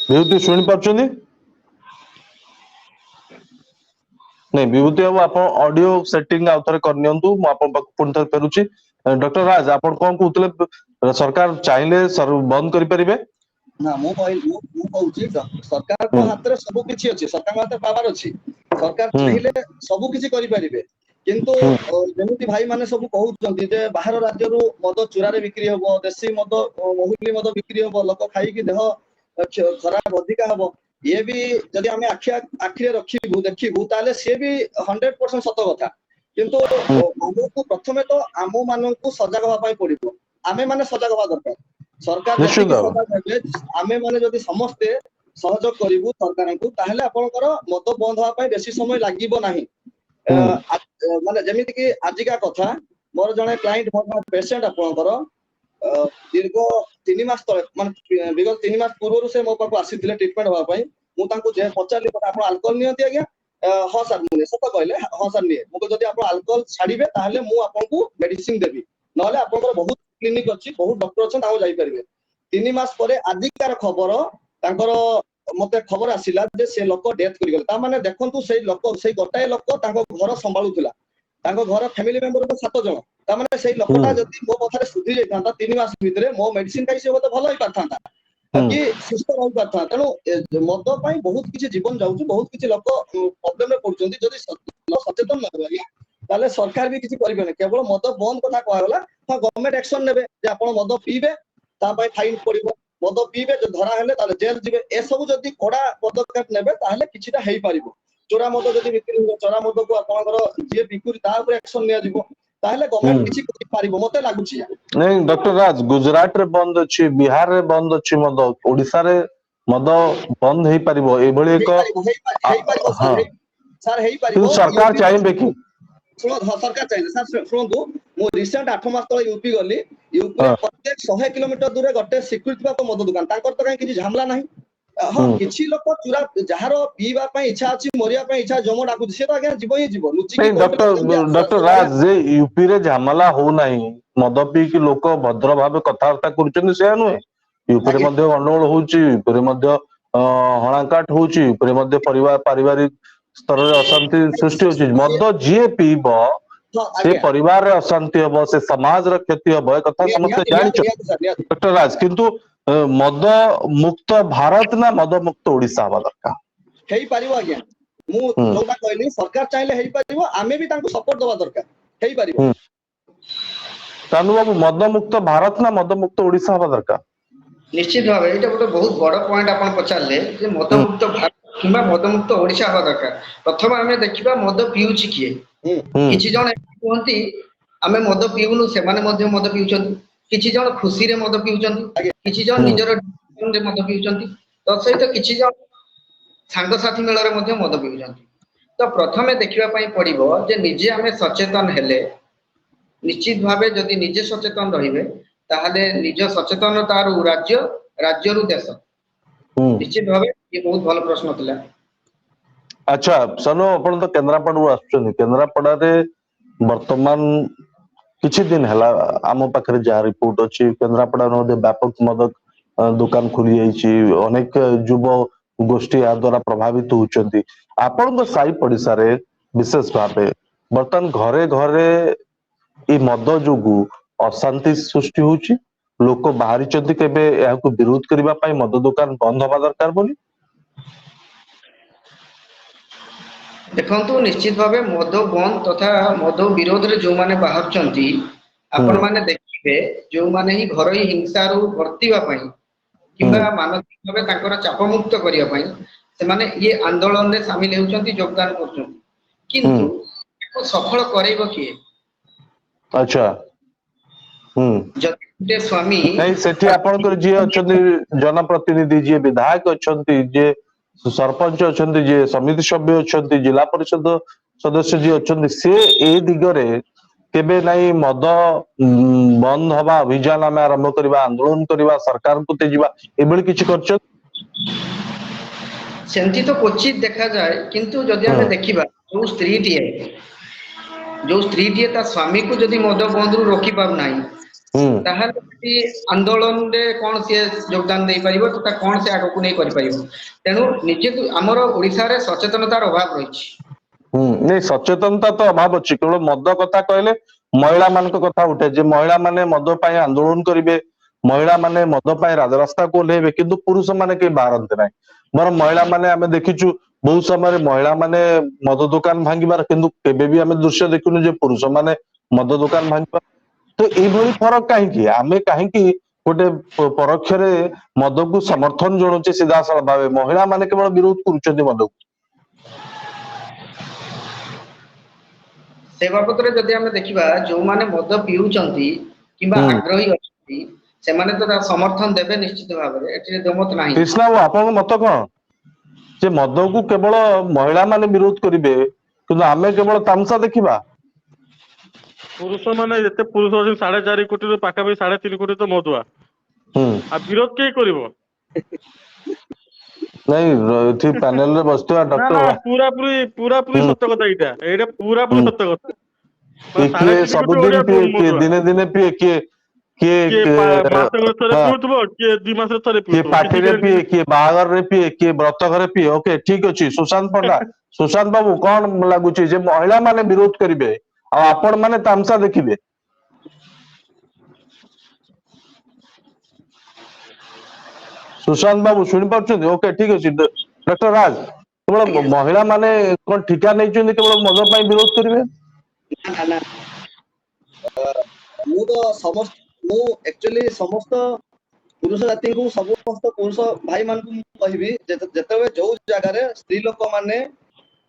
ବିଭୂତି ଶୁଣି ପାରୁଛନ୍ତି? ନାଇଁ ବିଭୂତି ବାବୁ, ଆପଣ ଅଡିଓ ସେଟିଂ ଆଉ ଥରେ କରିନିଅନ୍ତୁ, ମୁଁ ଆପଣଙ୍କ ପାଖକୁ ପୁଣି ଥରେ ଫେରୁଛି। ଡକ୍ଟର ରାଜ, ଆପଣ କଣ କହୁଥିଲେ? ସରକାର ଚାହିଁଲେ ବନ୍ଦ କରିପାରିବେ? ନା, ମୁଁ କହୁଛି ସରକାରଙ୍କ ହାତରେ ସବୁ କିଛି ଅଛି, ସରକାରଙ୍କ ହାତରେ ପାୱାର ଅଛି। ସରକାର ଚାହିଁଲେ ସବୁ କିଛି କରିପାରିବେ। କିନ୍ତୁ ଯେମିତି ଭାଇ ମାନେ ସବୁ କହୁଛନ୍ତି ଯେ ବାହାର ରାଜ୍ୟରୁ ମଦ ଚୋରାରେ ବିକ୍ରି ହବ, ଦେଶୀ ମଦ ମହୁଲି ମଦ ବିକ୍ରି ହବ, ଲୋକ ଖାଇକି ଦେହ ଖରାପ ଅଧିକା ହବ, ଇଏ ବି ଯଦି ଆମେ ଆଖିରେ ଦେଖିବୁ ତାହେଲେ ସିଏ ବି 100% ସତ କଥା। କିନ୍ତୁ ଆମକୁ ପ୍ରଥମେ ତ ଆମ ମାନଙ୍କୁ ସଜାଗ ହବା ପାଇଁ ପଡିବ, ଆମେ ମାନେ ସଜାଗ ହବା ଦରକାର। ସରକାର ଯେତିକି ସଜାଗ ହେବେ, ଆମେ ମାନେ ଯଦି ସମସ୍ତେ ସହଯୋଗ କରିବୁ ସରକାରଙ୍କୁ, ତାହେଲେ ଆପଣଙ୍କର ମଦ ବନ୍ଦ ହବା ପାଇଁ ବେଶୀ ସମୟ ଲାଗିବ ନାହିଁ। ମାନେ ଯେମିତି କି ଆଜିକା କଥା, ମୋର ଜଣେ କ୍ଲାଏଣ୍ଟ, ପେସେଣ୍ଟ ଆପଣଙ୍କର ଦୀର୍ଘ 3 ମାସ ତଳେ, ମାନେ ବିଗତ 3 ମାସ ପୂର୍ବରୁ ସେ ମୋ ପାଖକୁ ଆସିଥିଲେ ଟ୍ରିଟମେଣ୍ଟ ହବା ପାଇଁ। ମୁଁ ତାଙ୍କୁ ପଚାରିଲି, ଆପଣ ଆଲକୋହଲ ନିଅନ୍ତି ଆଜ୍ଞା? ହଁ ସାର୍ ମୁଁ ନିଏ। ସତ କହିଲେ, ହଁ ସାର୍ ନିଏ। ମୁଁ ଯଦି ଆପଣ ଆଲକୋହଲ ଛାଡିବେ ତାହେଲେ ମୁଁ ଆପଣଙ୍କୁ ମେଡିସିନ ଦେବି, ନହେଲେ ଆପଣଙ୍କର ବହୁତ କ୍ଲିନିକ ଅଛି, ବହୁତ ଡକ୍ଟର ଅଛନ୍ତି, ତାଙ୍କୁ ଯାଇପାରିବେ। 3 ମାସ ପରେ ଆଜିକାର ଖବର, ତାଙ୍କର ମତେ ଖବର ଆସିଲା ଯେ ସେ ଲୋକ ଡେଥ କରିଗଲେ। ତାମାନେ ଦେଖନ୍ତୁ, ସେଇ ଗୋଟାଏ ଲୋକ ତାଙ୍କ ଘର ସମ୍ଭାଳୁଥିଲା, ତାଙ୍କ ଘର ଫ୍ୟାମିଲି ମେମ୍ବର 7 ଜଣ। ତାମାନେ ସେଇ ଲୋକଟା ଯଦି ମୋ କଥାରେ ସୁଧି ଯାଇଥାନ୍ତା 3 ମାସ ଭିତରେ, ମୋ ମେଡିସିନ ଖାଇ ସେ ବୋଧେ ଭଲ ହେଇପାରିଥାନ୍ତା। କି ସୁସ୍ଥ ରହିପାରିଥାନ୍ତା। ତେଣୁ ମଦ ପାଇଁ ବହୁତ କିଛି ଜୀବନ ଯାଉଛି, ବହୁତ କିଛି ଲୋକ ପ୍ରୋବ୍ଲେମରେ ପଡୁଛନ୍ତି। ଯଦି ସଚେତନ ନ ହେବେ ଆଜ୍ଞା ତାହେଲେ ସରକାର ବି କିଛି କରିବେନି। କେବଳ ମଦ ବନ୍ଦ କଥା କୁହାଗଲା, ହଁ ଗଭର୍ଣ୍ଣମେଣ୍ଟ ଆକ୍ସନ ନେବେ ଯେ ଆପଣ ମଦ ପିଇବେ ତା ପାଇଁ ଫାଇନ ପଡିବ, ମଦ ପିଇବେ ଯଦି ଧରା ହେଲେ ତାହେଲେ ଜେଲ ଯିବେ। ଏସବୁ ଯଦି କଡା ପଦକ୍ଷେପ ନେବେ ତାହେଲେ କିଛିଟା ହେଇପାରିବ। ଚୋରା ମଦ ଯଦି ବିକ୍ରି ହୁଏ, ଚୋରା ମଦକୁ ଆପଣଙ୍କର ଯିଏ ବିକୁଛି ତା ଉପରେ ଆକ୍ସନ ନିଆଯିବ, ତାହେଲେ ଗଭର୍ଣ୍ଣମେଣ୍ଟ କିଛି କରିପାରିବ ମତେ ଲାଗୁଛି। ନାଇଁ ଡକ୍ଟର ରାଜ, ଗୁଜରାଟରେ ବନ୍ଦ ଅଛି, ବିହାରରେ ବନ୍ଦ ଅଛି ମଦ, ଓଡିଶାରେ ମଦ ବନ୍ଦ ହେଇପାରିବ ଏଇଭଳି ଏକ ହେଇପାରିବ ହଁ, ସାର୍ ହେଇପାରିବ। କିନ୍ତୁ ସରକାର ଚାହିଁବେ କି? ସରକାର ଚାହିଁଲେ ସାର୍ ଶୁଣନ୍ତୁ, ମୁଁ ରିସେଣ୍ଟ 8 ମାସ ତଳେ ୟୁପି ଗଲି। ୟୁପିରେ ହଁ ପ୍ରତ୍ୟେକ 100 କିଲୋମିଟର ଦୂରରେ ଗୋଟେ ସିକ୍ୟୁରିଟି ଥିବା ମଦ ଦୋକାନ, ତାଙ୍କର ତ କାହିଁ କିଛି ଝାମଲା ନାହିଁ। ହଁ କିଛି ଲୋକ ଚୁରା, ଯାହାର ପିଇବା ପାଇଁ ଇଚ୍ଛା ଅଛି, ମରିବା ପାଇଁ ଇଚ୍ଛା, ଜମ ଡାକୁଛି, ସେ ତ ଆଜ୍ଞା ଯିବ ହିଁ ଯିବ, ଲୁଚିକି ନାଇଁ ଡକ୍ଟର ରାଜ, ଯେ ୟୁପିରେ ଝାମଲା ହଉନାହିଁ, ମଦ ପିଇକି ଲୋକ ଭଦ୍ର ଭାବେ କଥାବାର୍ତ୍ତା କରୁଛନ୍ତି, ସେୟା ନୁହେଁ। ୟୁପିରେ ଆଜ୍ଞା ମଧ୍ୟ ଗଣ୍ଡଗୋଳ ହଉଛି, ୟୁପିରେ ମଧ୍ୟ ହଣାକାଟ ହଉଛି, ୟୁପିରେ ମଧ୍ୟ ପାରିବାରିକ ସ୍ତରରେ ଅଶାନ୍ତି ସୃଷ୍ଟି ହଉଛି। ମଦ ଯିଏ ପିଇବ ହଁ ସେ ଆଜ୍ଞା ପରିବାରରେ ଅଶାନ୍ତି ହବ, ସେ ସମାଜର କ୍ଷତି ହବ, ଏ କଥା ସମସ୍ତେ ନିହାତି ନିହାତି ଜାଣିଛନ୍ତି ନିହାତି ସାର୍ ନିହାତି। ଡକ୍ଟର ରାଜ। କିନ୍ତୁ ମଦ ମୁକ୍ତ ଭାରତ ନା ମଦ ମୁକ୍ତ ଓଡିଶା ହବା ଦରକାର? ହେଇପାରିବ ଆଜ୍ଞା, ମୁଁ ହୁଁ ଯୋଉଟା କହିଲି ସରକାର ଚାହିଁଲେ ହେଇପାରିବ, ଆମେ ବି ତାଙ୍କୁ ସପୋର୍ଟ ଦବା ଦରକାର, ହେଇପାରିବ। ହୁଁ କାନୁ ବାବୁ, ମଦ ମୁକ୍ତ ଭାରତ ନା ମଦ ମୁକ୍ତ ଓଡିଶା ହବା ଦରକାର? ନିଶ୍ଚିତ ଭାବେ ଏଇଟା ଗୋଟେ ବହୁତ ବଡ ପଏଣ୍ଟ ଆପଣ ପଚାରିଲେ ଯେ ହୁଁ ମଦମୁକ୍ତ ଭାରତ କିମ୍ବା ମଦମୁକ୍ତ ଓଡିଶା ହେବା ଦରକାର। ପ୍ରଥମେ ଆମେ ଦେଖିବା ମଦ ପିଉଛି କିଏ। ହୁଁ ହୁଁ କିଛି ଜଣ କୁହନ୍ତି ଆମେ ମଦ ପିଉନୁ, ସେମାନେ ମଧ୍ୟ ମଦ ପିଉଛନ୍ତି। କିଛି ଜଣ ଖୁସିରେ ମଦ ପିଉଛନ୍ତି, ଆଜ୍ଞା କିଛି ଜଣ ହୁଁ ନିଜର ମଦ ପିଉଛନ୍ତି, ତତ୍ ସହିତ କିଛି ଜଣ ସାଙ୍ଗସାଥି ମେଳରେ ମଧ୍ୟ ମଦ ପିଉଛନ୍ତି। ତ ପ୍ରଥମେ ଦେଖିବା ପାଇଁ ପଡିବ ଯେ ନିଜେ ଆମେ ସଚେତନ ହେଲେ, ନିଶ୍ଚିତ ଭାବେ ଯଦି ନିଜେ ସଚେତନ ରହିବେ ତାହେଲେ ନିଜ ସଚେତନତାରୁ ରାଜ୍ୟ, ରାଜ୍ୟରୁ ଦେଶ। ହୁଁ ନିଶ୍ଚିତ ଭାବେ ଇଏ ବହୁତ ଭଲ ପ୍ରଶ୍ନ ଥିଲା। ଆଚ୍ଛା ସାନୁ, ଆପଣ ତ କେନ୍ଦ୍ରାପଡାରୁ ଆସୁଛନ୍ତି, କେନ୍ଦ୍ରାପଡାରେ ବର୍ତ୍ତମାନ କିଛି ଦିନ ହେଲା ଆମ ପାଖରେ ଯାହା ରିପୋର୍ଟ ଅଛି, କେନ୍ଦ୍ରାପଡାରେ ମଧ୍ୟ ବ୍ୟାପକ ମଦ ଦୋକାନ ଖୋଲି ଯାଇଛି, ଅନେକ ଯୁବ ଗୋଷ୍ଠୀ ଏହା ଦ୍ଵାରା ପ୍ରଭାବିତ ହଉଛନ୍ତି। ଆପଣଙ୍କ ସାହି ପଡିଶାରେ ବିଶେଷ ଭାବେ ବର୍ତ୍ତମାନ ଘରେ ଘରେ ଏଇ ମଦ ଯୋଗୁ ଅଶାନ୍ତି ସୃଷ୍ଟି ହଉଛି, ଲୋକ ବାହାରିଛନ୍ତି କେବେ ଏହାକୁ ବିରୋଧ କରିବା ପାଇଁ, ମଦ ଦୋକାନ ବନ୍ଦ ହବା ଦରକାର ବୋଲି? ଦେଖନ୍ତୁ, ନିଶ୍ଚିତ ଭାବେ ମଦ ବନ୍ଦ ତଥା ମଦ ବିରୋଧରେ ଯୋଉମାନେ ବାହାରୁଛନ୍ତି, ହୁଁ ଆପଣ ମାନେ ଦେଖିବେ ଯୋଉମାନେ ହିଁ ଘରୋଇ ହିଂସାରୁ ବର୍ତ୍ତିବା ପାଇଁ ହୁଁ କିମ୍ବା ମାନସିକ ଭାବେ ତାଙ୍କର ଚାପ ମୁକ୍ତ କରିବା ପାଇଁ ସେମାନେ ଇଏ ଆନ୍ଦୋଳନରେ ସାମିଲ ହେଉଛନ୍ତି, ଯୋଗଦାନ କରୁଛନ୍ତି। ହୁଁ କିନ୍ତୁ ଏହାକୁ ସଫଳ କରାଇବ କିଏ? ଆଚ୍ଛା। ହୁଁ ଯଦି ଗୋଟେ ସ୍ୱାମୀ ନାଇଁ, ସେଠି ଆପଣଙ୍କର ଯିଏ ଅଛନ୍ତି ଜନପ୍ରତିନିଧି, ଯିଏ ବିଧାୟକ ଅଛନ୍ତି, ଯିଏ ସରପଞ୍ଚ ଅଛନ୍ତି, ଯିଏ ସମିତି ସଭ୍ୟ ଅଛନ୍ତି, ଜିଲ୍ଲା ପରିଷଦ ସଦସ୍ୟ ଯିଏ ଅଛନ୍ତି, ସେ ଏଇ ଦିଗରେ କେବେ ନାଇଁ ମଦ ବନ୍ଦ ହବା ଅଭିଯାନ ଆମେ ଆରମ୍ଭ କରିବା, ଆନ୍ଦୋଳନ କରିବା, ସରକାରଙ୍କୁ ଯିବା, ଏଭଳି କିଛି କରିଛନ୍ତି? ସେମିତି ତ କ୍ୱଚିତ ଦେଖାଯାଏ, କିନ୍ତୁ ଯଦି ହୁଁ ଆମେ ଦେଖିବା ଯୋଉ ସ୍ତ୍ରୀଟିଏ ତା ସ୍ୱାମୀକୁ ଯଦି ମଦ ବନ୍ଦରୁ ରୋକି ପାରୁନାହିଁ, ହୁଁ ତାହେଲେ ସେଠି ଆନ୍ଦୋଳନରେ କଣ ସିଏ ଯୋଗଦାନ ଦେଇପାରିବ, ତଥା କଣ ସେ ଆଗକୁ ନେଇ କରିପାରିବ? ତେଣୁ ନିଜକୁ, ଆମର ଓଡିଶାରେ ସଚେତନତାର ଅଭାବ ରହିଛି। ନାଇଁ, ସଚେତନତା ତ ଅଭାବ ଅଛି। କେବଳ ମଦ କଥା କହିଲେ ମହିଳା ମାନଙ୍କ କଥା ଉଠେ, ଯେ ମହିଳା ମାନେ ମଦ ପାଇଁ ଆନ୍ଦୋଳନ କରିବେ, ମହିଳା ମାନେ ମଦ ପାଇଁ ରାଜରାସ୍ତାକୁ ଓହ୍ଲେଇବେ, କିନ୍ତୁ ପୁରୁଷ ମାନେ କେହି ବାହାରନ୍ତି ନାହିଁ। ବରଂ ମହିଳା ମାନେ, ଆମେ ଦେଖିଛୁ ବହୁତ ସମୟରେ ମହିଳା ମାନେ ମଦ ଦୋକାନ ଭାଙ୍ଗିବାର, କିନ୍ତୁ କେବେ ବି ଆମେ ଦୃଶ୍ୟ ଦେଖିନୁ ଯେ ପୁରୁଷ ମାନେ ମଦ ଦୋକାନ ଭାଙ୍ଗିବାର। ତ ଏଇଭଳି ଫରକ କାହିଁକି? ଆମେ କାହିଁକି ଗୋଟେ ପରୋକ୍ଷରେ ମଦକୁ ସମର୍ଥନ ଜଣାଉଛେ ସିଧାସଳଖ ଭାବେ, ମହିଳା ମାନେ କେବଳ ବିରୋଧ କରୁଛନ୍ତି ମଦକୁ? ସେ ବାବଦରେ ଯଦି ଆମେ ଦେଖିବା, ଯୋଉମାନେ ମଦ ପିଉଛନ୍ତି କିମ୍ବା ହୁଁ ଆଗ୍ରହୀ ଅଛନ୍ତି, ସେମାନେ ତ ତା ସମର୍ଥନ ଦେବେ ନିଶ୍ଚିତ ଭାବରେ, ଏଥିରେ ଦୋମତ ନାହିଁ। କ୍ରିଷ୍ଣା ବାବୁ, ଆପଣଙ୍କ ମତ କଣ? ଯେ ମଦକୁ କେବଳ ମହିଳା ମାନେ ବିରୋଧ କରିବେ, କିନ୍ତୁ ଆମେ କେବଳ ତାମସା ଦେଖିବା? ପୁରୁଷ ମାନେ ଯେତେ ପୁରୁଷ ଅଛନ୍ତି, 4.5 କୋଟିରୁ ପାଖାପାଖି 3.5 କୋଟି ତ ମଦୁଆ, ହୁଁ ଆଉ ବିରୋଧ କିଏ କରିବ? ନାଇଁ, ଏଠି ପ୍ୟାନେଲ ରେ ବସିଥିବା ନା ନା, ଡକ୍ଟର ପୁରାପୁରି ହୁଁ ସତ୍ୟ କଥା ଏଇଟା ପୁରାପୁରି ହୁଁ ସତ୍ୟ କଥା। କିଏ ମାନେ କିଏ 3.5 କୋଟି ସବୁଦିନ ଓଡିଆ ପିଏ, କିଏ ମଦୁଆ। ଦିନେ ଦିନେ ପିଏ, କିଏ କିଏ ମାସକରେ ଥରେ ହଁ, ପିଉଥିବ, କିଏ 2 ମାସରେ ଥରେ କିଏ ପିଉଥିବ, କିଛି ପାର୍ଟିରେ ଗ୍ୟାରେଣ୍ଟି ପିଏ, ନାହିଁ। କିଏ ବାହାଘରରେ ପିଏ, କିଏ ବ୍ରତ ଘରେ ପିଏ। ଓକେ, ଠିକ ଅଛି। ସୁଶାନ୍ତ ପଣ୍ଡା, ସୁଶାନ୍ତ ବାବୁ, କଣ ଲାଗୁଛି ଯେ ମହିଳା ମାନେ ବିରୋଧ କରିବେ ଆଉ ଆପଣ ମାନେ ତାମସା ଦେଖିବେ? ସୁଶାନ୍ତ ବାବୁ ଶୁଣି ପାରୁଛନ୍ତି? ଓକେ, ଠିକ ଅଛି। ଡକ୍ଟର ରାଜ, କେବଳ ମହିଳା ମାନେ କଣ ଠିକା ନେଇଛନ୍ତି କେବଳ ମଦ ପାଇଁ ବିରୋଧ କରିବେ? ନା ନା, ମୁଁ ତ ମୁଁ ଆକ୍ଚୁଆଲି ସମସ୍ତ ପୁରୁଷ ଜାତିଙ୍କୁ, ସମସ୍ତ ପୁରୁଷ ଭାଇ ମାନଙ୍କୁ ମୁଁ କହିବି, ଯେତେବେଳେ ଯୋଉ ଜାଗାରେ ସ୍ତ୍ରୀ ଲୋକ ମାନେ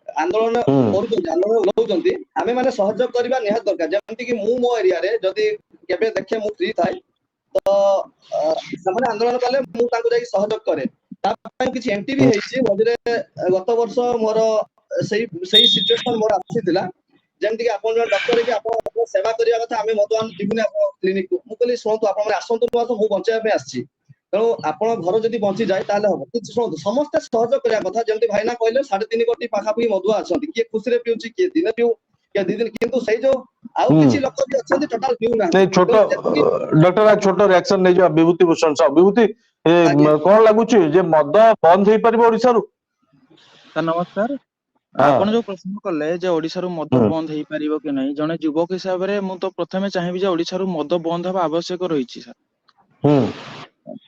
ଆନ୍ଦୋଳନ ହୁଁ କରୁଛନ୍ତି, ଆନ୍ଦୋଳନ ଓହ୍ଲାଉଛନ୍ତି, ଆମେ ମାନେ ସହଯୋଗ କରିବା ନିହାତି ଦରକାର। ଯେମିତି କି ମୁଁ ମୋ ଏରିଆରେ ଯଦି କେବେ ଦେଖେ ମୁଁ ଫ୍ରି ଥାଏ, ତ ସେମାନେ ଆନ୍ଦୋଳନ କଲେ ମୁଁ ତାଙ୍କୁ ଯାଇକି ସହଯୋଗ କରେ। ତା ପାଇଁ କିଛି ଏଣ୍ଟ୍ରି ବି ହେଇଛି ମଝିରେ। ଗତ ବର୍ଷ ମୋର ସେଇ ସିଚୁଏସନ ମୋର ଆସିଥିଲା, ଯେମିତି କି ଆପଣ ଜଣେ ଡକ୍ଟର ହେଇକି ଆପଣ ସେବା କରିବା କଥା, ଆମେ ବର୍ତ୍ତମାନ ଯିବୁନି ଆପଣଙ୍କ କ୍ଲିନିକକୁ। ମୁଁ କହିଲି ଶୁଣନ୍ତୁ, ଆପଣ ଆସନ୍ତୁ, ମୁଁ ବଞ୍ଚେଇବା ପାଇଁ ଆସିଛି, ତେଣୁ ଆପଣଙ୍କ ଘର ଯଦି ବଞ୍ଚିଯାଏ ତାହେଲେ ହବ। କିନ୍ତୁ ଶୁଣନ୍ତୁ, ସମସ୍ତେ ସହଯୋଗ କରିବା କଥା। ଯେମିତି ଭାଇନା କହିଲେ 3.5 କୋଟି ପାଖାପାଖି ମଦୁଆ ଅଛନ୍ତି, କିଏ ଖୁସିରେ ପିଉଛି, କିଏ ଦିନେ ପିଉ, କିଏ 2 ଦିନ, କିନ୍ତୁ ସେଇ ଯୋଉ ଆଉ ହୁଁ କିଛି ଲୋକ ବି ଅଛନ୍ତି ଟୋଟାଲ ପିଉନାହାନ୍ତି। ନାଇଁ, ଛୋଟ ତେଣୁ ଯେତିକି ଡକ୍ଟର ରାଜ ଛୋଟ ରିଆକ୍ସନ ନେଇଯିବା। ବିଭୂତି ଭୂଷଣ ସାହୁ, ବିଭୂତି, ଆଜ୍ଞା କଣ ଲାଗୁଛି ଯେ ମଦ ବନ୍ଦ ହେଇପାରିବ ଓଡିଶାରୁ? ସାର୍ ନମସ୍କାର। ହଁ। ଆପଣ ଯୋଉ ପ୍ରଶ୍ନ କଲେ ଯେ ଓଡିଶାରୁ ମଦ ହୁଁ ବନ୍ଦ ହେଇପାରିବ କି ନାହିଁ, ଜଣେ ଯୁବକ ହିସାବରେ ମୁଁ ତ ପ୍ରଥମେ ଚାହିଁବି ଯେ ଓଡିଶାରୁ ମଦ ବନ୍ଦ ହେବା ଆବଶ୍ୟକ ରହିଛି ସାର୍। ହୁଁ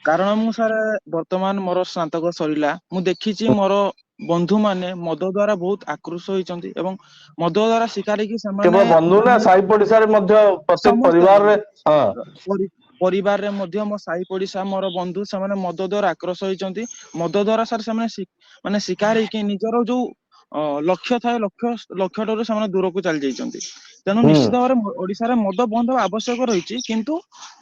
କାରଣ ମୁଁ ସାର୍ ବର୍ତ୍ତମାନ ମୋର ସ୍ନାତକ ସରିଲା, ମୁଁ ଦେଖିଛି ମୋର ବନ୍ଧୁ ମାନେ ମଦ ଦ୍ଵାରା ବହୁତ ଆକୃଷ୍ଟ ହୋଇଛନ୍ତି ଏବଂ ମଦ ଦ୍ଵାରା ଶିକାର ହେଇକି ସେମାନେ କେବଳ ବନ୍ଧୁ ନା, ସାହି ପଡିଶାରେ ମଧ୍ୟ ପ୍ରତ୍ୟେକ ସମସ୍ତେ ପରିବାରରେ। ହଁ। ପରିବାରରେ ମଧ୍ୟ ମୋ ସାହି ପଡିଶା, ମୋର ବନ୍ଧୁ, ସେମାନେ ମଦ ଦ୍ଵାରା ଆକ୍ରୋଶ ହେଇଛନ୍ତି। ମଦ ଦ୍ଵାରା ସାର୍ ସେମାନେ ମାନେ ଶିକାର ହେଇକି ନିଜର ଯୋଉ ଲକ୍ଷ୍ୟ ଥାଏ, ଲକ୍ଷ୍ୟଠାରୁ ସେମାନେ ଦୂରକୁ ଚାଲି ଯାଇଛନ୍ତି। ତେଣୁ ହୁଁ ନିଶ୍ଚିତ ଭାବରେ ଓଡିଶାରେ ମଦ ବନ୍ଦ ହେବା ଆବଶ୍ୟକ ରହିଛି, କିନ୍ତୁ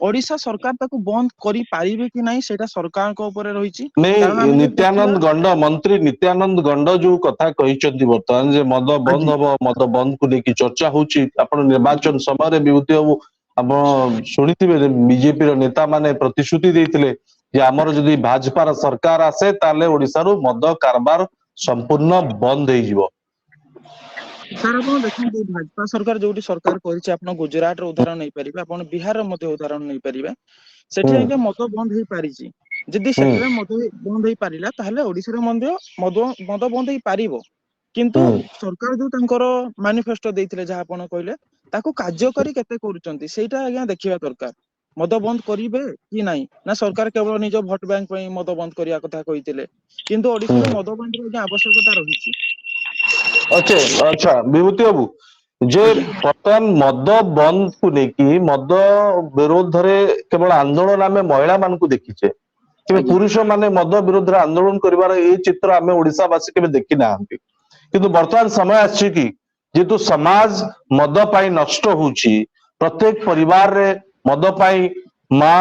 ଓଡିଶା ସରକାର ତାକୁ ବନ୍ଦ କରିପାରିବେ କି ନାହିଁ ସେଇଟା ସରକାରଙ୍କ ଉପରେ ରହିଛି। କାରଣ ନାଇଁ, ଆମେ ଯଦି ଦେଖିବା ନିତ୍ୟାନନ୍ଦ ଗଣ୍ଡ, ମନ୍ତ୍ରୀ ନିତ୍ୟାନନ୍ଦ ଗଣ୍ଡ ଯୋଉ କଥା କହିଛନ୍ତି ବର୍ତ୍ତମାନ, ଯେ ମଦ ବନ୍ଦ ଆଜ୍ଞା ହବ, ମଦ ବନ୍ଦକୁ ନେଇକି ଚର୍ଚ୍ଚା ହଉଛି। ଆପଣ ନିର୍ବାଚନ ସମୟରେ ବିଭୂତି ବାବୁ ଆପଣ ଶୁଣିଥିବେ ଯେ ବିଜେପିର ନେତା ମାନେ ପ୍ରତିଶ୍ରୁତି ଦେଇଥିଲେ ଯେ ଆମର ଯଦି ଭାଜପାର ସରକାର ଆସେ ତାହେଲେ ଓଡିଶାରୁ ମଦ କାରବାର ସମ୍ପୂର୍ଣ୍ଣ ବନ୍ଦ ହେଇଯିବ। ସାର୍ ଆପଣ ଦେଖନ୍ତୁ, ଭାଜପା ସରକାର ଯୋଉଠି ସରକାର କରିଛି, ଆପଣ ଗୁଜୁରାଟର ଉଦାହରଣ ନେଇପାରିବେ, ଆପଣ ବିହାରର ମଧ୍ୟ ଉଦାହରଣ ନେଇପାରିବେ। ସେଠି ହୁଁ ଆଜ୍ଞା ମଦ ବନ୍ଦ ହେଇପାରିଛି। ଯଦି ହୁଁ ସେଠାରେ ମଦ ବନ୍ଦ ହେଇପାରିଲା, ତାହେଲେ ଓଡିଶାରେ ମଧ୍ୟ ମଦ ବନ୍ଦ ହେଇପାରିବ। କିନ୍ତୁ ହୁଁ ସରକାର ଯୋଉ ତାଙ୍କର ମାନିଫେଷ୍ଟୋ ଦେଇଥିଲେ, ଯାହା ଆପଣ କହିଲେ, ତାକୁ କାର୍ଯ୍ୟକାରୀ କେତେ କରୁଛନ୍ତି ସେଇଟା ଆଜ୍ଞା ଦେଖିବା ଦରକାର। ମଦ ବନ୍ଦ କରିବେ କି ନାହିଁ, ନା ସରକାର କେବଳ ନିଜ ଭୋଟ ବ୍ୟାଙ୍କ ପାଇଁ ମଦ ବନ୍ଦ କରିବା କଥା କହିଥିଲେ। କିନ୍ତୁ ଓଡିଶାରେ ହୁଁ ମଦ ବନ୍ଦର ଆଜ୍ଞା ଆବଶ୍ୟକତା ରହିଛି। ଆଚ୍ଛା ବିଭୂତି ବାବୁ, ଯେ ଆଜ୍ଞା ବର୍ତ୍ତମାନ ମଦ ବନ୍ଦକୁ ନେଇକି, ମଦ ବିରୋଧରେ କେବଳ ଆନ୍ଦୋଳନ ଆମେ ମହିଳା ମାନଙ୍କୁ ଦେଖିଛେ, କେବେ ଆଜ୍ଞା ପୁରୁଷ ମାନେ ମଦ ବିରୋଧରେ ଆନ୍ଦୋଳନ କରିବାର ଏଇ ଚିତ୍ର ଆମେ ଓଡିଶାବାସୀ କେବେ ଦେଖି ନାହାନ୍ତି। କିନ୍ତୁ ବର୍ତ୍ତମାନ ସମୟ ଆସିଛି କି, ଯେହେତୁ ସମାଜ ମଦ ପାଇଁ ନଷ୍ଟ ହଉଛି, ପ୍ରତ୍ୟେକ ପରିବାରରେ ମଦ ପାଇଁ ମା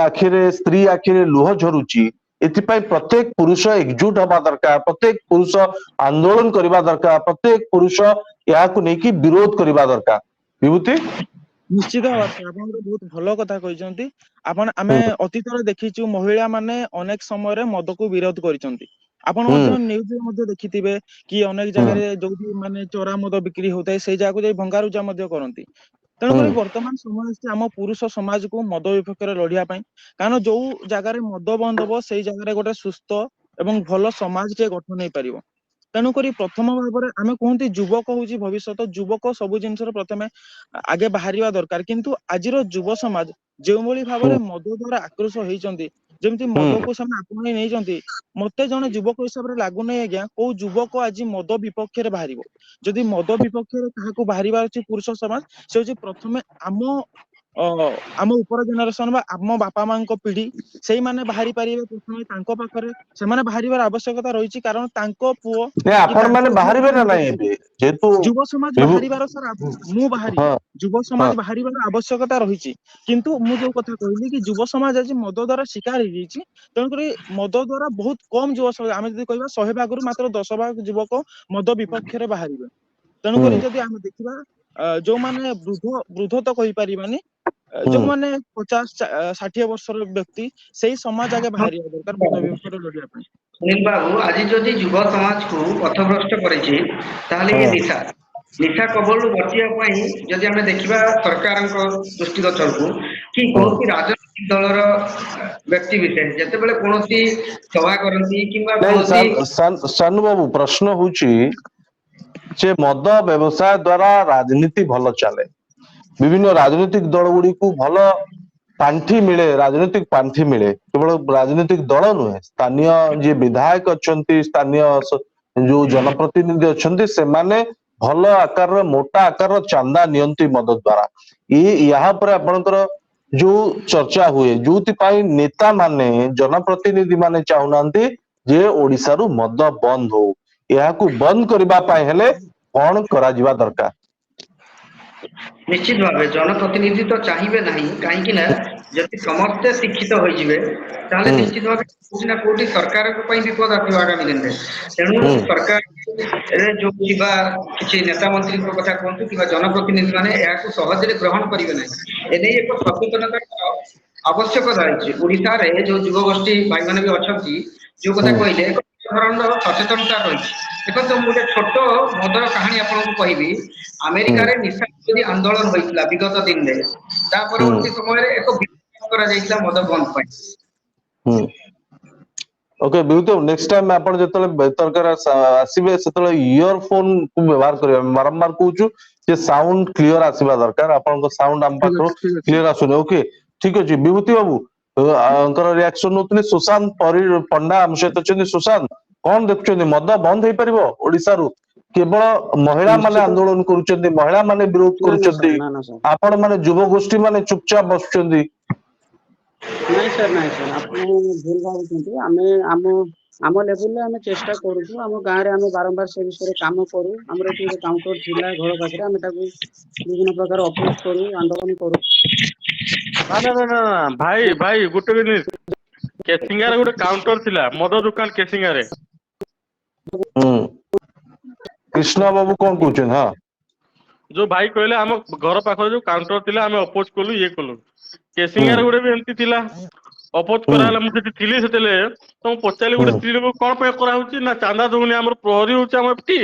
ଆଖିରେ, ସ୍ତ୍ରୀ ଆଖିରେ ଲୁହ ଝରୁଛି, ଏଥିପାଇଁ ପ୍ରତ୍ୟେକ ପୁରୁଷ ଏକଜୁଟ ହବା ଦରକାର, ପ୍ରତ୍ୟେକ ପୁରୁଷ ଆନ୍ଦୋଳନ କରିବା ଦରକାର, ପ୍ରତ୍ୟେକ ପୁରୁଷ ଏହାକୁ ନେଇକି ବିରୋଧ କରିବା ଦରକାର। ବିଭୂତି? ନିଶ୍ଚିତ ଭାବରେ ସାର୍, ଆପଣ ଗୋଟେ ବହୁତ ଭଲ କଥା କହିଛନ୍ତି। ଆମେ ହୁଁ ଅତୀତରେ ଦେଖିଛୁ ମହିଳା ମାନେ ଅନେକ ସମୟରେ ମଦକୁ ବିରୋଧ କରିଛନ୍ତି। ଆପଣ ହୁଁ ମଧ୍ୟ ନ୍ୟୁଜରେ ମଧ୍ୟ ଦେଖିଥିବେ କି ଅନେକ ହୁଁ ଜାଗାରେ ଯୋଉଠି ମାନେ ଚୋରା ମଦ ବିକ୍ରି ହଉଥାଏ, ସେଇ ଜାଗାକୁ ଯାଇ ଭଙ୍ଗାରୁଜା ମଧ୍ୟ କରନ୍ତି। ହୁଁ ତେଣୁକରି ବର୍ତ୍ତମାନ ସମୟ ଆସିଛି ଆମ ପୁରୁଷ ସମାଜକୁ ମଦ ବିପକ୍ଷରେ ଲଢିବା ପାଇଁ। କାରଣ ଯୋଉ ଜାଗାରେ ମଦ ବନ୍ଦ ହବ, ସେଇ ଜାଗାରେ ଗୋଟେ ସୁସ୍ଥ ଏବଂ ଭଲ ସମାଜଟେ ଗଠନ ହେଇପାରିବ। ତେଣୁକରି ପ୍ରଥମ ଭାବରେ ଆମେ କୁହନ୍ତି ଯୁବକ ହଉଛି ଭବିଷ୍ୟତ, ଯୁବକ ସବୁ ଜିନିଷର ପ୍ରଥମେ ଆଗେ ବାହାରିବା ଦରକାର। କିନ୍ତୁ ଆଜିର ଯୁବ ସମାଜ ଯେଉଁଭଳି ହୁଁ ଭାବରେ ମଦ ଦ୍ଵାରା ଆକ୍ରୋଶ ହେଇଛନ୍ତି, ଯେମିତି ହୁଁ ମଦକୁ ସେମାନେ ଆପଣେଇ ନେଇଛନ୍ତି, ମତେ ଜଣେ ଯୁବକ ହିସାବରେ ଲାଗୁନାହିଁ ଆଜ୍ଞା କୋଉ ଯୁବକ ଆଜି ମଦ ବିପକ୍ଷରେ ବାହାରିବ। ଯଦି ମଦ ବିପକ୍ଷରେ କାହାକୁ ବାହାରିବାର ଅଛି ପୁରୁଷ ସମାଜ, ସେ ହଉଛି ପ୍ରଥମେ ଆମ ଉପର ଜେନେରେସନ ବା ଆମ ବାପା ମାଙ୍କ ପିଢି, ସେଇମାନେ ବାହାରି ପାରିବେ ପ୍ରଥମେ। ତାଙ୍କ ପାଖରେ ସେମାନେ ବାହାରିବାର ଆବଶ୍ୟକତା ରହିଛି, କାରଣ ତାଙ୍କ ପୁଅ ନାଇଁ, କି ଆପଣ ତାଙ୍କ ମାନେ ଝିଅ ବାହାରିବେ ଯଦି ନା ମଦ ନାଇଁ ପିଉଛି, ଏବେ ଯେହେତୁ ଯୁବ ସମାଜ ବିଭୁ ବାହାରିବାର ସାର୍ ମୁଁ ବାହାରିବି, ହଁ ଯୁବ ହଁ ସମାଜ ବାହାରିବାର ଆବଶ୍ୟକତା ରହିଛି। କିନ୍ତୁ ମୁଁ ଯୋଉ କଥା କହିଲି କି ଯୁବ ସମାଜ ଆଜି ମଦ ଦ୍ଵାରା ଶିକାର ହେଇଯାଇଛି, ତେଣୁକରି ମଦ ଦ୍ଵାରା ବହୁତ କମ ଯୁବ ସମାଜ, ଆମେ ଯଦି କହିବା 100 ଭାଗରୁ ମାତ୍ର 10 ଭାଗ ଯୁବକ ମଦ ବିପକ୍ଷରେ ବାହାରିବେ। ହୁଁ ତେଣୁକରି ଯଦି ଆମେ ଦେଖିବା ଯୋଉମାନେ ବୃଦ୍ଧ ତ କହିପାରିବାନି, ହୁଁ ଯୋଉମାନେ 50-60 ବର୍ଷର ବ୍ୟକ୍ତି, ସେଇ ସମାଜ ଆଗେ ବାହାରିବା ଦରକାର ମଦ ବିପକ୍ଷରେ ଲଢିବା ପାଇଁ। ସୁନୀଲ ବାବୁ, ଆଜି ଯଦି ଯୁବ ସମାଜକୁ ପଥଭ୍ରଷ୍ଟ କରିଛି, ତାହେଲେ ହଁ ଇଏ ନିଶା। ନିଶା କବଳରୁ ବଚିବା ପାଇଁ ଯଦି ଆମେ ଦେଖିବା ସରକାରଙ୍କ ଦୃଷ୍ଟିଗୋଚରକୁ, କି ହଁ କୌଣସି ରାଜନୈତିକ ଦଳର ବ୍ୟକ୍ତି ବିଶେଷ ଯେତେବେଳେ କୌଣସି ସଭା କରନ୍ତି କିମ୍ବା ନାଇଁ କୌଣସି ସାନୁ ବାବୁ, ପ୍ରଶ୍ନ ହଉଛି ଯେ ମଦ ବ୍ୟବସାୟ ଦ୍ଵାରା ରାଜନୀତି ଭଲ ଚାଲେ, ବିଭିନ୍ନ ରାଜନୈତିକ ଦଳ ଗୁଡିକୁ ଭଲ ପାଣ୍ଠି ମିଳେ, ରାଜନୈତିକ ପାଣ୍ଠି ମିଳେ, କେବଳ ରାଜନୈତିକ ଦଳ ନୁହେଁ, ସ୍ଥାନୀୟ ଯିଏ ବିଧାୟକ ଅଛନ୍ତି, ସ୍ଥାନୀୟ ଯୋଉ ଜନପ୍ରତିନିଧି ଅଛନ୍ତି, ସେମାନେ ଭଲ ଆକାରର ମୋଟା ଆକାରର ଚାନ୍ଦା ନିଅନ୍ତି ମଦ ଦ୍ଵାରା। ଏହା ଉପରେ ଆପଣଙ୍କର ଯୋଉ ଚର୍ଚ୍ଚା ହୁଏ, ଯୋଉଥିପାଇଁ ନେତା ମାନେ ଜନପ୍ରତିନିଧି ମାନେ ଚାହୁଁନାହାନ୍ତି ଯେ ଓଡିଶାରୁ ମଦ ବନ୍ଦ ହଉ, ଏହାକୁ ବନ୍ଦ କରିବା ପାଇଁ ହେଲେ କଣ କରାଯିବା ଦରକାର? ନିଶ୍ଚିତ ଭାବେ ଜନପ୍ରତିନିଧି ତ ଚାହିଁବେ ନାହିଁ, କାହିଁକି ନା ଯଦି ସମସ୍ତେ ଶିକ୍ଷିତ ହୋଇଯିବେ ତାହେଲେ ହୁଁ ନିଶ୍ଚିତ ଭାବେ କୋଉଠି ନା କୋଉଠି ସରକାରଙ୍କ ପାଇଁ ବିପଦ ଆସିବ ଆଗାମୀ ଦିନରେ। ତେଣୁ ହୁଁ ସରକାରରେ ଯୋଉ ଥିବା କିଛି ନେତା ମନ୍ତ୍ରୀଙ୍କ କଥା କୁହନ୍ତୁ କିମ୍ବା ଜନପ୍ରତିନିଧି ମାନେ ଏହାକୁ ସହଜରେ ଗ୍ରହଣ କରିବେ ନାହିଁ। ଏନେଇ ଏକ ସଚେତନତା ଆବଶ୍ୟକତା ରହିଛି। ଓଡିଶାରେ ଯୋଉ ଯୁବଗୋଷ୍ଠୀ ଭାଇମାନେ ବି ଅଛନ୍ତି, ଯୋଉ କଥା ହୁଁ କହିଲେ ଏକ ଧରଣର ସଚେତନତା ରହିଛି। ଦେଖନ୍ତୁ ମୁଁ ଗୋଟେ ଛୋଟ ମଦର କାହାଣୀ ଆପଣଙ୍କୁ କହିବି। ହୁଁ ଆମେରିକାରେ ନିଶା ବିରୋଧୀ ଆନ୍ଦୋଳନ ହୋଇଥିଲା ବିଗତ ଦିନରେ। ତା ହୁଁ ପରବର୍ତ୍ତୀ ସମୟରେ ଏକ ବିରୋଧ କରାଯାଇଥିଲା ମଦ ବନ୍ଦ ପାଇଁ। ହୁଁ ଓକେ ବିଭୂତି ବାବୁ, ନେକ୍ସଟ ଟାଇମ ଆପଣ ଯେତେବେଳେ ବେତରକାର ଆସିବେ ସେତେବେଳେ ଇୟର ଫୋନ କୁ ବ୍ୟବହାର କରିବେ। ବାରମ୍ବାର କହୁଛୁ ଯେ ସାଉଣ୍ଡ କ୍ଲିୟର ଆସିବା ଦରକାର, ଆପଣଙ୍କ ସାଉଣ୍ଡ ଆମ ଠିକ ପାଖରୁ ଅଛି ଠିକ ଅଛି କ୍ଲିୟର ଆସୁନି। ଓକେ ଠିକ ଅଛି ବିଭୂତି ବାବୁ, ଙ୍କର ରିଆକ୍ସନ ନଉଥିଲି। ସୁଶାନ୍ତ ପଣ୍ଡା ଆମ ସହିତ ଅଛନ୍ତି। ସୁଶାନ୍ତ, କଣ ଦେଖୁଛନ୍ତି, ମଦ ବନ୍ଦ ହେଇପାରିବ ଓଡିଶାରୁ? କେବଳ ମହିଳା ମାନେ ନିଶ୍ଚିତ ଆନ୍ଦୋଳନ କରୁଛନ୍ତି, ମହିଳା ମାନେ ବିରୋଧ ନା ନା କରୁଛନ୍ତି, ସାର୍ ନା ନା ସାର୍ ଆପଣ ମାନେ ଯୁବଗୋଷ୍ଠୀ ମାନେ ଚୁପଚାପ ବସୁଛନ୍ତି। ନାଇଁ ସାର୍ ଆପଣ ଭୁଲ ଭାବୁଛନ୍ତି। ଆମେ ଆମ ଲେବୁଲରେ ଆମେ ଚେଷ୍ଟା କରୁଛୁ। ଆମ ଗାଁରେ ଆମେ ବାରମ୍ବାର ସେ ବିଷୟରେ କାମ କରୁ। ଆମର ଏଠି ଗୋଟେ କାଉଣ୍ଟର ଥିଲା ଘର ପାଖରେ, ଆମେ ତାକୁ ବିଭିନ୍ନ ପ୍ରକାର ଅପୋଜ କରୁ, ଆନ୍ଦୋଳନ କରୁ। ନା ଭାଇ ଗୋଟେ ମିନିଟ, କେସିଙ୍ଗାରେ ଗୋଟେ କାଉଣ୍ଟର ଥିଲା ମଦ ଦୋକାନ କେସିଙ୍ଗାରେ। ହୁଁ କୃଷ୍ଣ ବାବୁ କଣ କହୁଛନ୍ତି? ହଁ ଯୋଉ ଭାଇ କହିଲେ ଆମ ଘର ପାଖରେ ଯୋଉ କାଉଣ୍ଟର ଥିଲା ଆମେ ଅପୋଜ କଲୁ, ଇଏ କଲୁ। ହୁଁ କେସିଙ୍ଗାରେ ଗୋଟେ ବି ଏମିତି ଥିଲା, ଅପୋଜ ହୁଁ କରାହେଲା। ମୁଁ ସେଠି ଥିଲି ସେତେବେଳେ। ତ ମୁଁ ପଚାରିଲି ହୁଁ ଗୋଟେ ସ୍ତ୍ରୀ ଲୋକ କଣ ପାଇଁ କରାହଉଛି ନା ଚାନ୍ଦା ଦଉନି, ଆମର ପ୍ରହରୀ ହଉଛି ଆମ ଏଠି,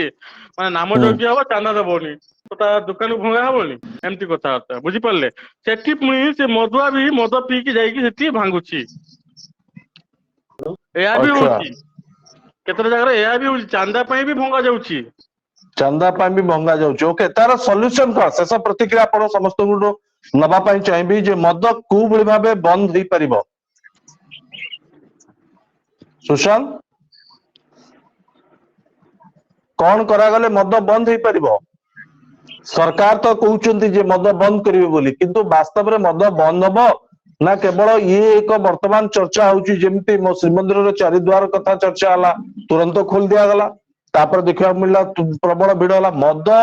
ମାନେ ନାମ ହୁଁ ଯଜ୍ଞ ହବ ଚାନ୍ଦା ଦବନି ତ ତା ଦୋକାନକୁ ଭଙ୍ଗା ହବନି, ଏମିତି କଥାବାର୍ତ୍ତା। ବୁଝିପାରିଲେ? ସେଠି ପୁଣି ସେ ମଦୁଆ ବି ମଦ ପିଇକି ଯାଇକି ସେଠି ଭାଙ୍ଗୁଛି। ଏହା ବି ଆଚ୍ଛା, ହଉଛି କେତେଟା ଜାଗାରେ, ଏହା ବି ହଉଛି ଚାନ୍ଦା ପାଇଁ ବି ଭଙ୍ଗା ଯାଉଛି। ଚାନ୍ଦା ପାଇଁ ବି ଭଙ୍ଗା ଯାଉଛି। ଓକେ, ତାର ସଲ୍ୟୁସନ କଣ? ଶେଷ ପ୍ରତିକ୍ରିୟା ଆପଣ ସମସ୍ତଙ୍କୁ ନବା ପାଇଁ ଚାହିଁବି ଯେ ମଦ କୋଉ ଭଳି ଭାବେ ବନ୍ଦ ହେଇପାରିବ? ସୁଶାନ୍ତ, କଣ କରାଗଲେ ମଦ ବନ୍ଦ ହେଇପାରିବ? ସରକାର ତ କହୁଛନ୍ତି ଯେ ମଦ ବନ୍ଦ କରିବେ ବୋଲି, କିନ୍ତୁ ବାସ୍ତବରେ ମଦ ବନ୍ଦ ହବ ନା କେବଳ ଇଏ ଏକ ବର୍ତ୍ତମାନ ଚର୍ଚ୍ଚା ହଉଛି, ଯେମିତି ମୋ ଶ୍ରୀମନ୍ଦିରର ଚାରିଦ୍ୱାର କଥା ଚର୍ଚ୍ଚା ହେଲା, ତୁରନ୍ତ ଖୋଲି ଦିଆଗଲା, ତାପରେ ଦେଖିବାକୁ ମିଳିଲା ପ୍ରବଳ ଭିଡ ହେଲା। ମଦ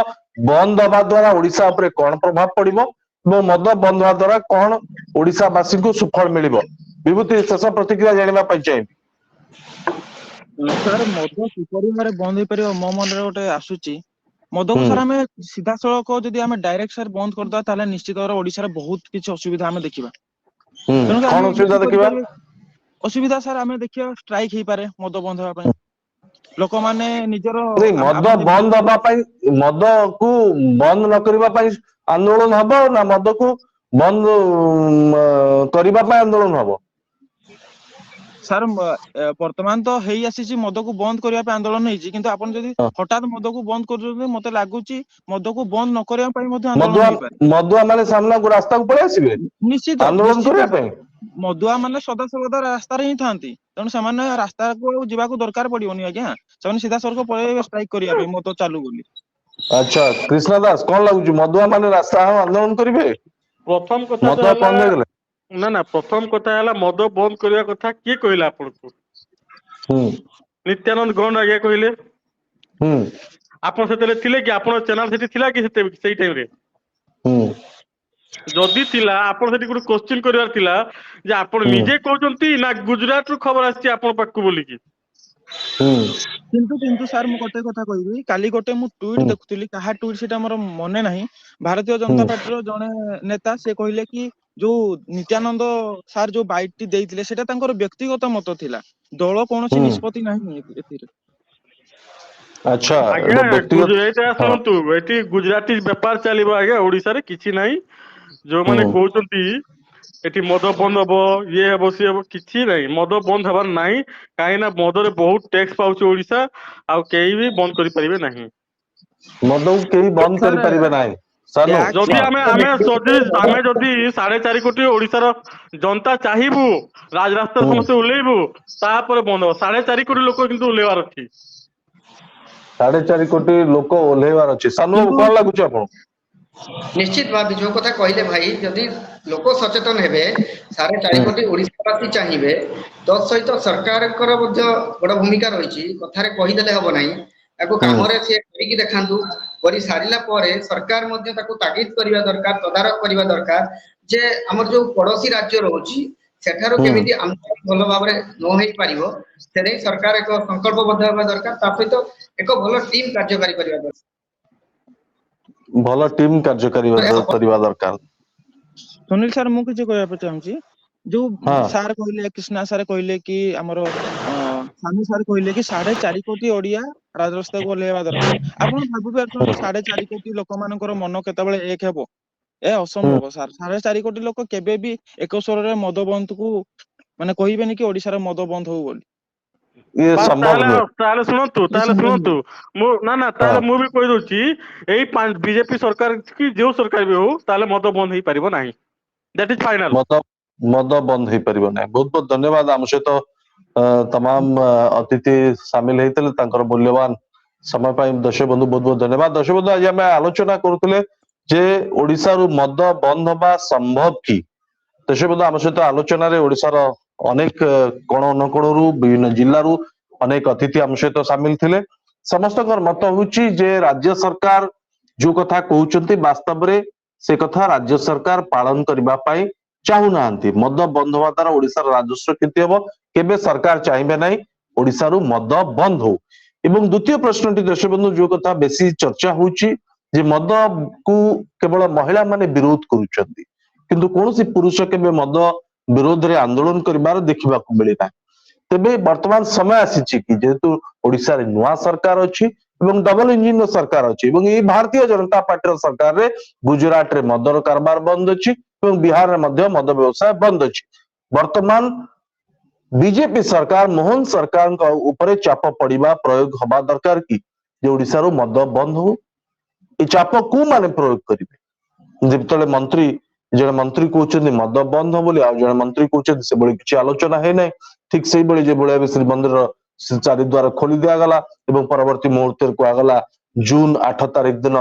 ବନ୍ଦ ହବା ଦ୍ଵାରା ଓଡିଶା ଉପରେ କଣ ପ୍ରଭାବ ପଡିବ ଏବଂ ମଦ ବନ୍ଦ ହବା ଦ୍ଵାରା କଣ ଓଡିଶା ବାସୀଙ୍କୁ ସୁଫଳ ମିଳିବ? ବିଭୂତି, ଶେଷ ପ୍ରତିକ୍ରିୟା ଜାଣିବା ପାଇଁ ଚାହିଁବି। ସାର୍ ମଦ କିପରି ଭାବରେ ବନ୍ଦ ହେଇପାରିବ, ମୋ ମନରେ ଗୋଟେ ଆସୁଛି। ମଦକୁ ହୁଁ ସାର୍ ଆମେ ସିଧାସଳଖ ଯଦି ଆମେ ଡାଇରେକ୍ଟ ସାର୍ ବନ୍ଦ କରିଦବା, ତାହେଲେ ନିଶ୍ଚିତ ଭାବରେ ଓଡିଶାରେ ବହୁତ କିଛି ଅସୁବିଧା ଆମେ ଦେଖିବା। ହୁଁ ତେଣୁକରି କଣ ଆମେ ଅସୁବିଧା ଏମିତି ଦେଖିବା? କରିପାରିବା, ଅସୁବିଧା ସାର୍ ଆମେ ଦେଖିବା ଷ୍ଟ୍ରାଇକ୍ ହେଇପାରେ ମଦ ବନ୍ଦ ହେବା ପାଇଁ। ଲୋକମାନେ ନିଜର ମଦ ଆମେ ଯେମିତି ବନ୍ଦ ହବା ପାଇଁ, ମଦକୁ ବନ୍ଦ ନ କରିବା ପାଇଁ ଆନ୍ଦୋଳନ ହବ ନା ମଦକୁ ବନ୍ଦ କରିବା ପାଇଁ ଆନ୍ଦୋଳନ ହବ? ସାର୍ ବର୍ତ୍ତମାନ ତ ହେଇ ଆସିଛି ମଦକୁ ବନ୍ଦ କରିବା ପାଇଁ ଆନ୍ଦୋଳନ ହେଇଛି, କିନ୍ତୁ ଆପଣ ଯଦି ହଁ। ହଠାତ୍ ମଦକୁ ବନ୍ଦ କରୁଛନ୍ତି, ମତେ ଲାଗୁଛି ମଦକୁ ବନ୍ଦ ନ କରିବା ପାଇଁ ମଧ୍ୟ ଆନ୍ଦୋଳନ ମଦୁଆ ହେଇପାରେ। ମଦୁଆ ମାନେ ସାମ୍ନାକୁ ରାସ୍ତାକୁ ପଳେଇ ଆସିବେ ନିଶ୍ଚିତ ଆନ୍ଦୋଳନ ନିଶ୍ଚିତ କରିବା ପାଇଁ? ମଦୁଆ ମାନେ ସଦାସର୍ବଦା ରାସ୍ତାରେ ହିଁ ଥାନ୍ତି, ତେଣୁ ସେମାନେ ରାସ୍ତାକୁ ଯିବାକୁ ଦରକାର ପଡିବନି ଆଜ୍ଞା। ସେମାନେ ସିଧାସଳଖ ପଳେଇବେ ଷ୍ଟ୍ରାଇକ୍ କରିବା ପାଇଁ, ମଦ ଚାଲୁ ବୋଲି। ଆଚ୍ଛା, କୃଷ୍ଣ ଦାସ, କଣ ଲାଗୁଛି ମଦୁଆ ମାନେ ରାସ୍ତା ଆନ୍ଦୋଳନ କରିବେ? ପ୍ରଥମ କଥା ତ ମଦୁଆ ହେଲା, ବନ୍ଦ ହେଇଗଲେ? ନା ପ୍ରଥମ କଥା ହେଲା ମଦ ବନ୍ଦ କରିବା କଥା କିଏ କହିଲା ଆପଣଙ୍କୁ? ହୁଁ ନିତ୍ୟାନନ୍ଦ ଗୌଣ୍ଡ ଆଜ୍ଞା କହିଲେ। ହୁଁ ଆପଣ ସେତେବେଳେ ଥିଲେ କି? ଆପଣଙ୍କ ଚ୍ୟାନେଲ ସେଠି ଥିଲା କି ସେଇ ଟାଇମରେ? ହୁଁ ଯଦି ଥିଲା, ଆପଣ ସେଠି ଗୋଟେ କୋଶ୍ଚିନ୍ କରିବାର ଥିଲା ଯେ ଆପଣ ହୁଁ ନିଜେ କହୁଛନ୍ତି ନା ଗୁଜୁରାଟରୁ ଖବର ଆସିଛି ଆପଣଙ୍କ ପାଖକୁ ବୋଲିକି। ହୁଁ କିନ୍ତୁ ସାର୍ ମୁଁ ଗୋଟେ କଥା କହିବି, କାଲି ଗୋଟେ ମୁଁ ଟୁଇଟ୍ ହୁଁ ଦେଖୁଥିଲି, କାହା ଟୁଇଟ୍ ସେଟା ମୋର ମନେ ନାହିଁ। ଭାରତୀୟ ହୁଁ ଜନତା ପାର୍ଟିର ଜଣେ ନେତା ସେ କହିଲେ କି ଯୋଉ ନିତ୍ୟାନନ୍ଦ ସାର୍ ଯୋଉ ବାଇଟ୍ ଟି ଦେଇଥିଲେ, ସେଟା ତାଙ୍କର ବ୍ୟକ୍ତିଗତ ମତ ଥିଲା, ଦଳ କୌଣସି ହୁଁ ନିଷ୍ପତ୍ତି ନାହିଁ ଏଥିରେ। ଆଚ୍ଛା, ଆଜ୍ଞା ଏଟା ବ୍ୟକ୍ତିଗତ। ଏଇଟା ହଁ ଶୁଣନ୍ତୁ, ଏଠି ଗୁଜୁରାଟି ବେପାର ଚାଲିବ ଆଜ୍ଞା, ଓଡିଶାରେ କିଛି ନାହିଁ। ହୁଁ ଯୋଉମାନେ କହୁଛନ୍ତି ଏଠି ମଦ ବନ୍ଦ ହବ, ଇଏ ହବ ସିଏ ହବ, କିଛି ନାହିଁ। ମଦ ବନ୍ଦ ହବାର ନାହିଁ, କାହିଁକି ନା ମଦରେ ବହୁତ ଟ୍ୟାକ୍ସ ପାଉଛି ଓଡିଶା, ଆଉ କେହି ବି ବନ୍ଦ କରିପାରିବେ ନାହିଁ। ମଦକୁ କେହି ବନ୍ଦ ସାର୍ କରିପାରିବେ ନାହିଁ। ସାନୁ Tax ଯଦି ଆମେ ଆମେ ଯଦି ଆମେ ଯଦି 4.5 କୋଟି ଓଡିଶାର ଜନତା ଚାହିଁବୁ ରାଜରାସ୍ତାରେ ସମସ୍ତେ ଓହ୍ଲେଇବୁ ତାପରେ ବନ୍ଦ ହବ। 4.5 କୋଟି ଲୋକ କିନ୍ତୁ ଓହ୍ଲେଇବାର ଅଛି। 4.5 କୋଟି ଲୋକ ଓହ୍ଲେଇବାର ଅଛି। ସାନୁ ବାବୁ କିନ୍ତୁ କଣ ଲାଗୁଛି ଆପଣଙ୍କୁ? ନିଶ୍ଚିତ ଭାବେ ଯୋଉ କଥା କହିଲେ ଭାଇ, ଯଦି ଲୋକ ସଚେତନ ହେବେ 4.5 କୋଟି ଓଡିଶାବାସୀ ଚାହିଁବେ, ତତ୍ ସହିତ ସରକାରଙ୍କର ମଧ୍ୟ ବଡ ଭୂମିକା ରହିଛି। କଥାରେ କହିଦେଲେ ହବ ନାହିଁ, ତାକୁ କାମରେ ସିଏ କରିକି ଦେଖାନ୍ତୁ। କରି ସାରିଲା ପରେ ସରକାର ମଧ୍ୟ ତାକୁ ତାଗିଦ କରିବା ଦରକାର, ତଦାରଖ କରିବା ଦରକାର ଯେ ଆମର ଯୋଉ ପଡୋଶୀ ରାଜ୍ୟ ରହୁଛି ସେଠାରୁ କେମିତି ଆମଦାନୀ ଭଲ ଭାବରେ ନ ହେଇପାରିବ, ସେ ନେଇ ସରକାର ଏକ ସଂକଳ୍ପବଦ୍ଧ ହେବା ଦରକାର। ତା ସହିତ ଏକ ଭଲ ଟିମ୍ କାର୍ଯ୍ୟକାରୀ କରିବା ଦରକାର। ଭଲ ଟିମ୍ କାର୍ଯ୍ୟକାରୀ କରିବା ଦରକାର। ସୁନୀଲ ସାର୍, ମୁଁ କିଛି କହିବା ପାଇଁ ଚାହୁଁଛି। ଯୋଉ ହଁ ସାର୍ କହିଲେ, କୃଷ୍ଣା ସାର୍ କହିଲେ କି ଆମର ସାନୁ ସାର୍ କହିଲେ କି 4.5 କୋଟି ଓଡିଆ ରାଜରାସ୍ତାକୁ ଓହ୍ଲେଇବା ଦରକାର। ଆପଣ ଭାବି ପାରୁଛନ୍ତି 4.5 କୋଟି ଲୋକମାନଙ୍କର ମନ କେତେବେଳେ ଏକ ହେବ? ଏ ଅସମ୍ଭବ ସାର୍। 4.5 କୋଟି ଲୋକ କେବେ ବି ଏକ ସ୍ୱରରେ ମଦ ବନ୍ଦକୁ ମାନେ କହିବେନି କି ଓଡିଶାର ମଦ ବନ୍ଦ ହଉ ବୋଲି। ଇଏ ସମ୍ଭବ ନୁହେଁ। ତାହେଲେ ଶୁଣନ୍ତୁ ଏ ସମ୍ଭବ ନୁହେଁ। ମୁଁ ନା ତାହେଲେ ମୁଁ ବି କହିଦଉଛି, ଏଇ ବିଜେପି ସରକାର କି ଯୋଉ ସରକାର ବି ହଉ, ତାହେଲେ ମଦ ବନ୍ଦ ହେଇପାରିବ ନାହିଁ। That is final. ମଦ ବନ୍ଦ ହେଇପାରିବ ନାହିଁ। ବହୁତ ବହୁତ ଧନ୍ୟବାଦ। ଆମ ସହିତ ତମାମ ଅତିଥି ସାମିଲ ହେଇଥିଲେ, ତାଙ୍କର ମୂଲ୍ୟବାନ ସମୟ ପାଇଁ ଦର୍ଶକ ବନ୍ଧୁ ବହୁତ ବହୁତ ଧନ୍ୟବାଦ। ଦର୍ଶକ ବନ୍ଧୁ, ଆଜି ଆମେ ଆଲୋଚନା କରୁଥିଲେ ଯେ ଓଡିଶାରୁ ମଦ ବନ୍ଦ ହବା ସମ୍ଭବ କି? ଦର୍ଶକ ବନ୍ଧୁ, ଆମ ସହିତ ଆଲୋଚନାରେ ଓଡିଶାର ଅନେକ କୋଣ ଅନୁକୋଣରୁ ବିଭିନ୍ନ ଜିଲ୍ଲାରୁ ଅନେକ ଅତିଥି ଆମ ସହିତ ସାମିଲ ଥିଲେ। ସମସ୍ତଙ୍କର ମତ ହଉଛି ଯେ ରାଜ୍ୟ ସରକାର ଯୋଉ କଥା କହୁଛନ୍ତି ବାସ୍ତବରେ ସେ କଥା ରାଜ୍ୟ ସରକାର ପାଳନ କରିବା ପାଇଁ ଚାହୁଁନାହାନ୍ତି। ମଦ ବନ୍ଦ ହବା ଦ୍ୱାରା ଓଡିଶାର ରାଜସ୍ୱ କ୍ଷତି ହବ। କେବେ ସରକାର ଚାହିଁବେ ନାହିଁ ଓଡିଶାରୁ ମଦ ବନ୍ଦ ହଉ। ଏବଂ ଦ୍ୱିତୀୟ ପ୍ରଶ୍ନଟି ଦର୍ଶକ ବନ୍ଧୁ, ଯୋଉ କଥା ବେଶୀ ଚର୍ଚ୍ଚା ହଉଛି ଯେ ମଦକୁ କେବଳ ମହିଳା ମାନେ ବିରୋଧ କରୁଛନ୍ତି, କିନ୍ତୁ କୌଣସି ପୁରୁଷ କେବେ ମଦ ବିରୋଧରେ ଆନ୍ଦୋଳନ କରିବାର ଦେଖିବାକୁ ମିଳିନାହିଁ। ତେବେ ବର୍ତ୍ତମାନ ସମୟ ଆସିଛି କି ଯେହେତୁ ଓଡିଶାରେ ନୂଆ ସରକାର ଅଛି ଏବଂ ଡବଲ ଇଞ୍ଜିନର ସରକାର ଅଛି ଏବଂ ଏଇ ଭାରତୀୟ ଜନତା ପାର୍ଟିର ସରକାରରେ ଗୁଜୁରାଟରେ ମଦର କାରବାର ବନ୍ଦ ଅଛି ଏବଂ ବିହାରରେ ମଧ୍ୟ ମଦ ବ୍ୟବସାୟ ବନ୍ଦ ଅଛି। ବର୍ତ୍ତମାନ ବିଜେପି ସରକାର, ମୋହନ ସରକାରଙ୍କ ଉପରେ ଚାପ ପଡିବା ପ୍ରୟୋଗ ହବା ଦରକାର କି ଯେ ଓଡିଶାରୁ ମଦ ବନ୍ଦ ହଉ। ଏ ଚାପ କୋଉମାନେ ପ୍ରୟୋଗ କରିବେ? ଯେତେବେଳେ ଜଣେ ମନ୍ତ୍ରୀ କହୁଛନ୍ତି ମଦ ବନ୍ଦ ହବ ବୋଲି, ଆଉ ଜଣେ ମନ୍ତ୍ରୀ କହୁଛନ୍ତି ସେଭଳି କିଛି ଆଲୋଚନା ହେଇନାହିଁ। ଠିକ ସେଇଭଳି ଯେଭଳି ଭାବେ ଶ୍ରୀମନ୍ଦିରର ଚାରିଦ୍ୱାର ଖୋଲି ଦିଆଗଲା ଏବଂ ପରବର୍ତ୍ତୀ ମୁହୂର୍ତ୍ତରେ କୁହାଗଲା ଜୁନ 8 ତାରିଖ ଦିନ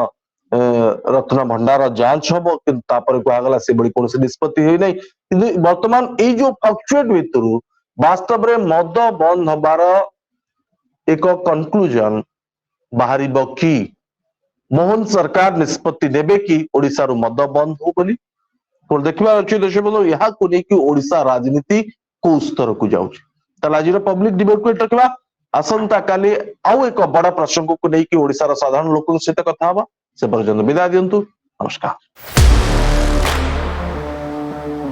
ରତ୍ନ ଭଣ୍ଡାର ଯାଞ୍ଚ ହବ, କିନ୍ତୁ ତାପରେ କୁହାଗଲା ସେଭଳି କୌଣସି ନିଷ୍ପତ୍ତି ହେଇନାହିଁ। କିନ୍ତୁ ବର୍ତ୍ତମାନ ଏଇ ଯୋଉ ଫ୍ଲକ୍ଚୁଏଟ ଭିତରୁ ବାସ୍ତବରେ ମଦ ବନ୍ଦ ହବାର ଏକ କନକ୍ଲୁଜନ ବାହାରିବ କି? ମୋହନ ସରକାର ନିଷ୍ପତ୍ତି ନେବେ କି ଓଡିଶାରୁ ମଦ ବନ୍ଦ ହଉ ବୋଲି? ଦେଖିବାର ଅଛି ଦର୍ଶକ ବନ୍ଧୁ, ଏହାକୁ ନେଇକି ଓଡିଶା ରାଜନୀତି କୋଉ ସ୍ତରକୁ ଯାଉଛି। ତାହେଲେ ଆଜିର ପବ୍ଲିକ ଡିବେଟକୁ ଏଠି ରଖିବା। ଆସନ୍ତା କାଲି ଆଉ ଏକ ବଡ ପ୍ରସଙ୍ଗକୁ ନେଇକି ଓଡିଶାର ସାଧାରଣ ଲୋକଙ୍କ ସହିତ କଥା ହବା। ସେ ପର୍ଯ୍ୟନ୍ତ ବିଦାୟ ଦିଅନ୍ତୁ। ନମସ୍କାର।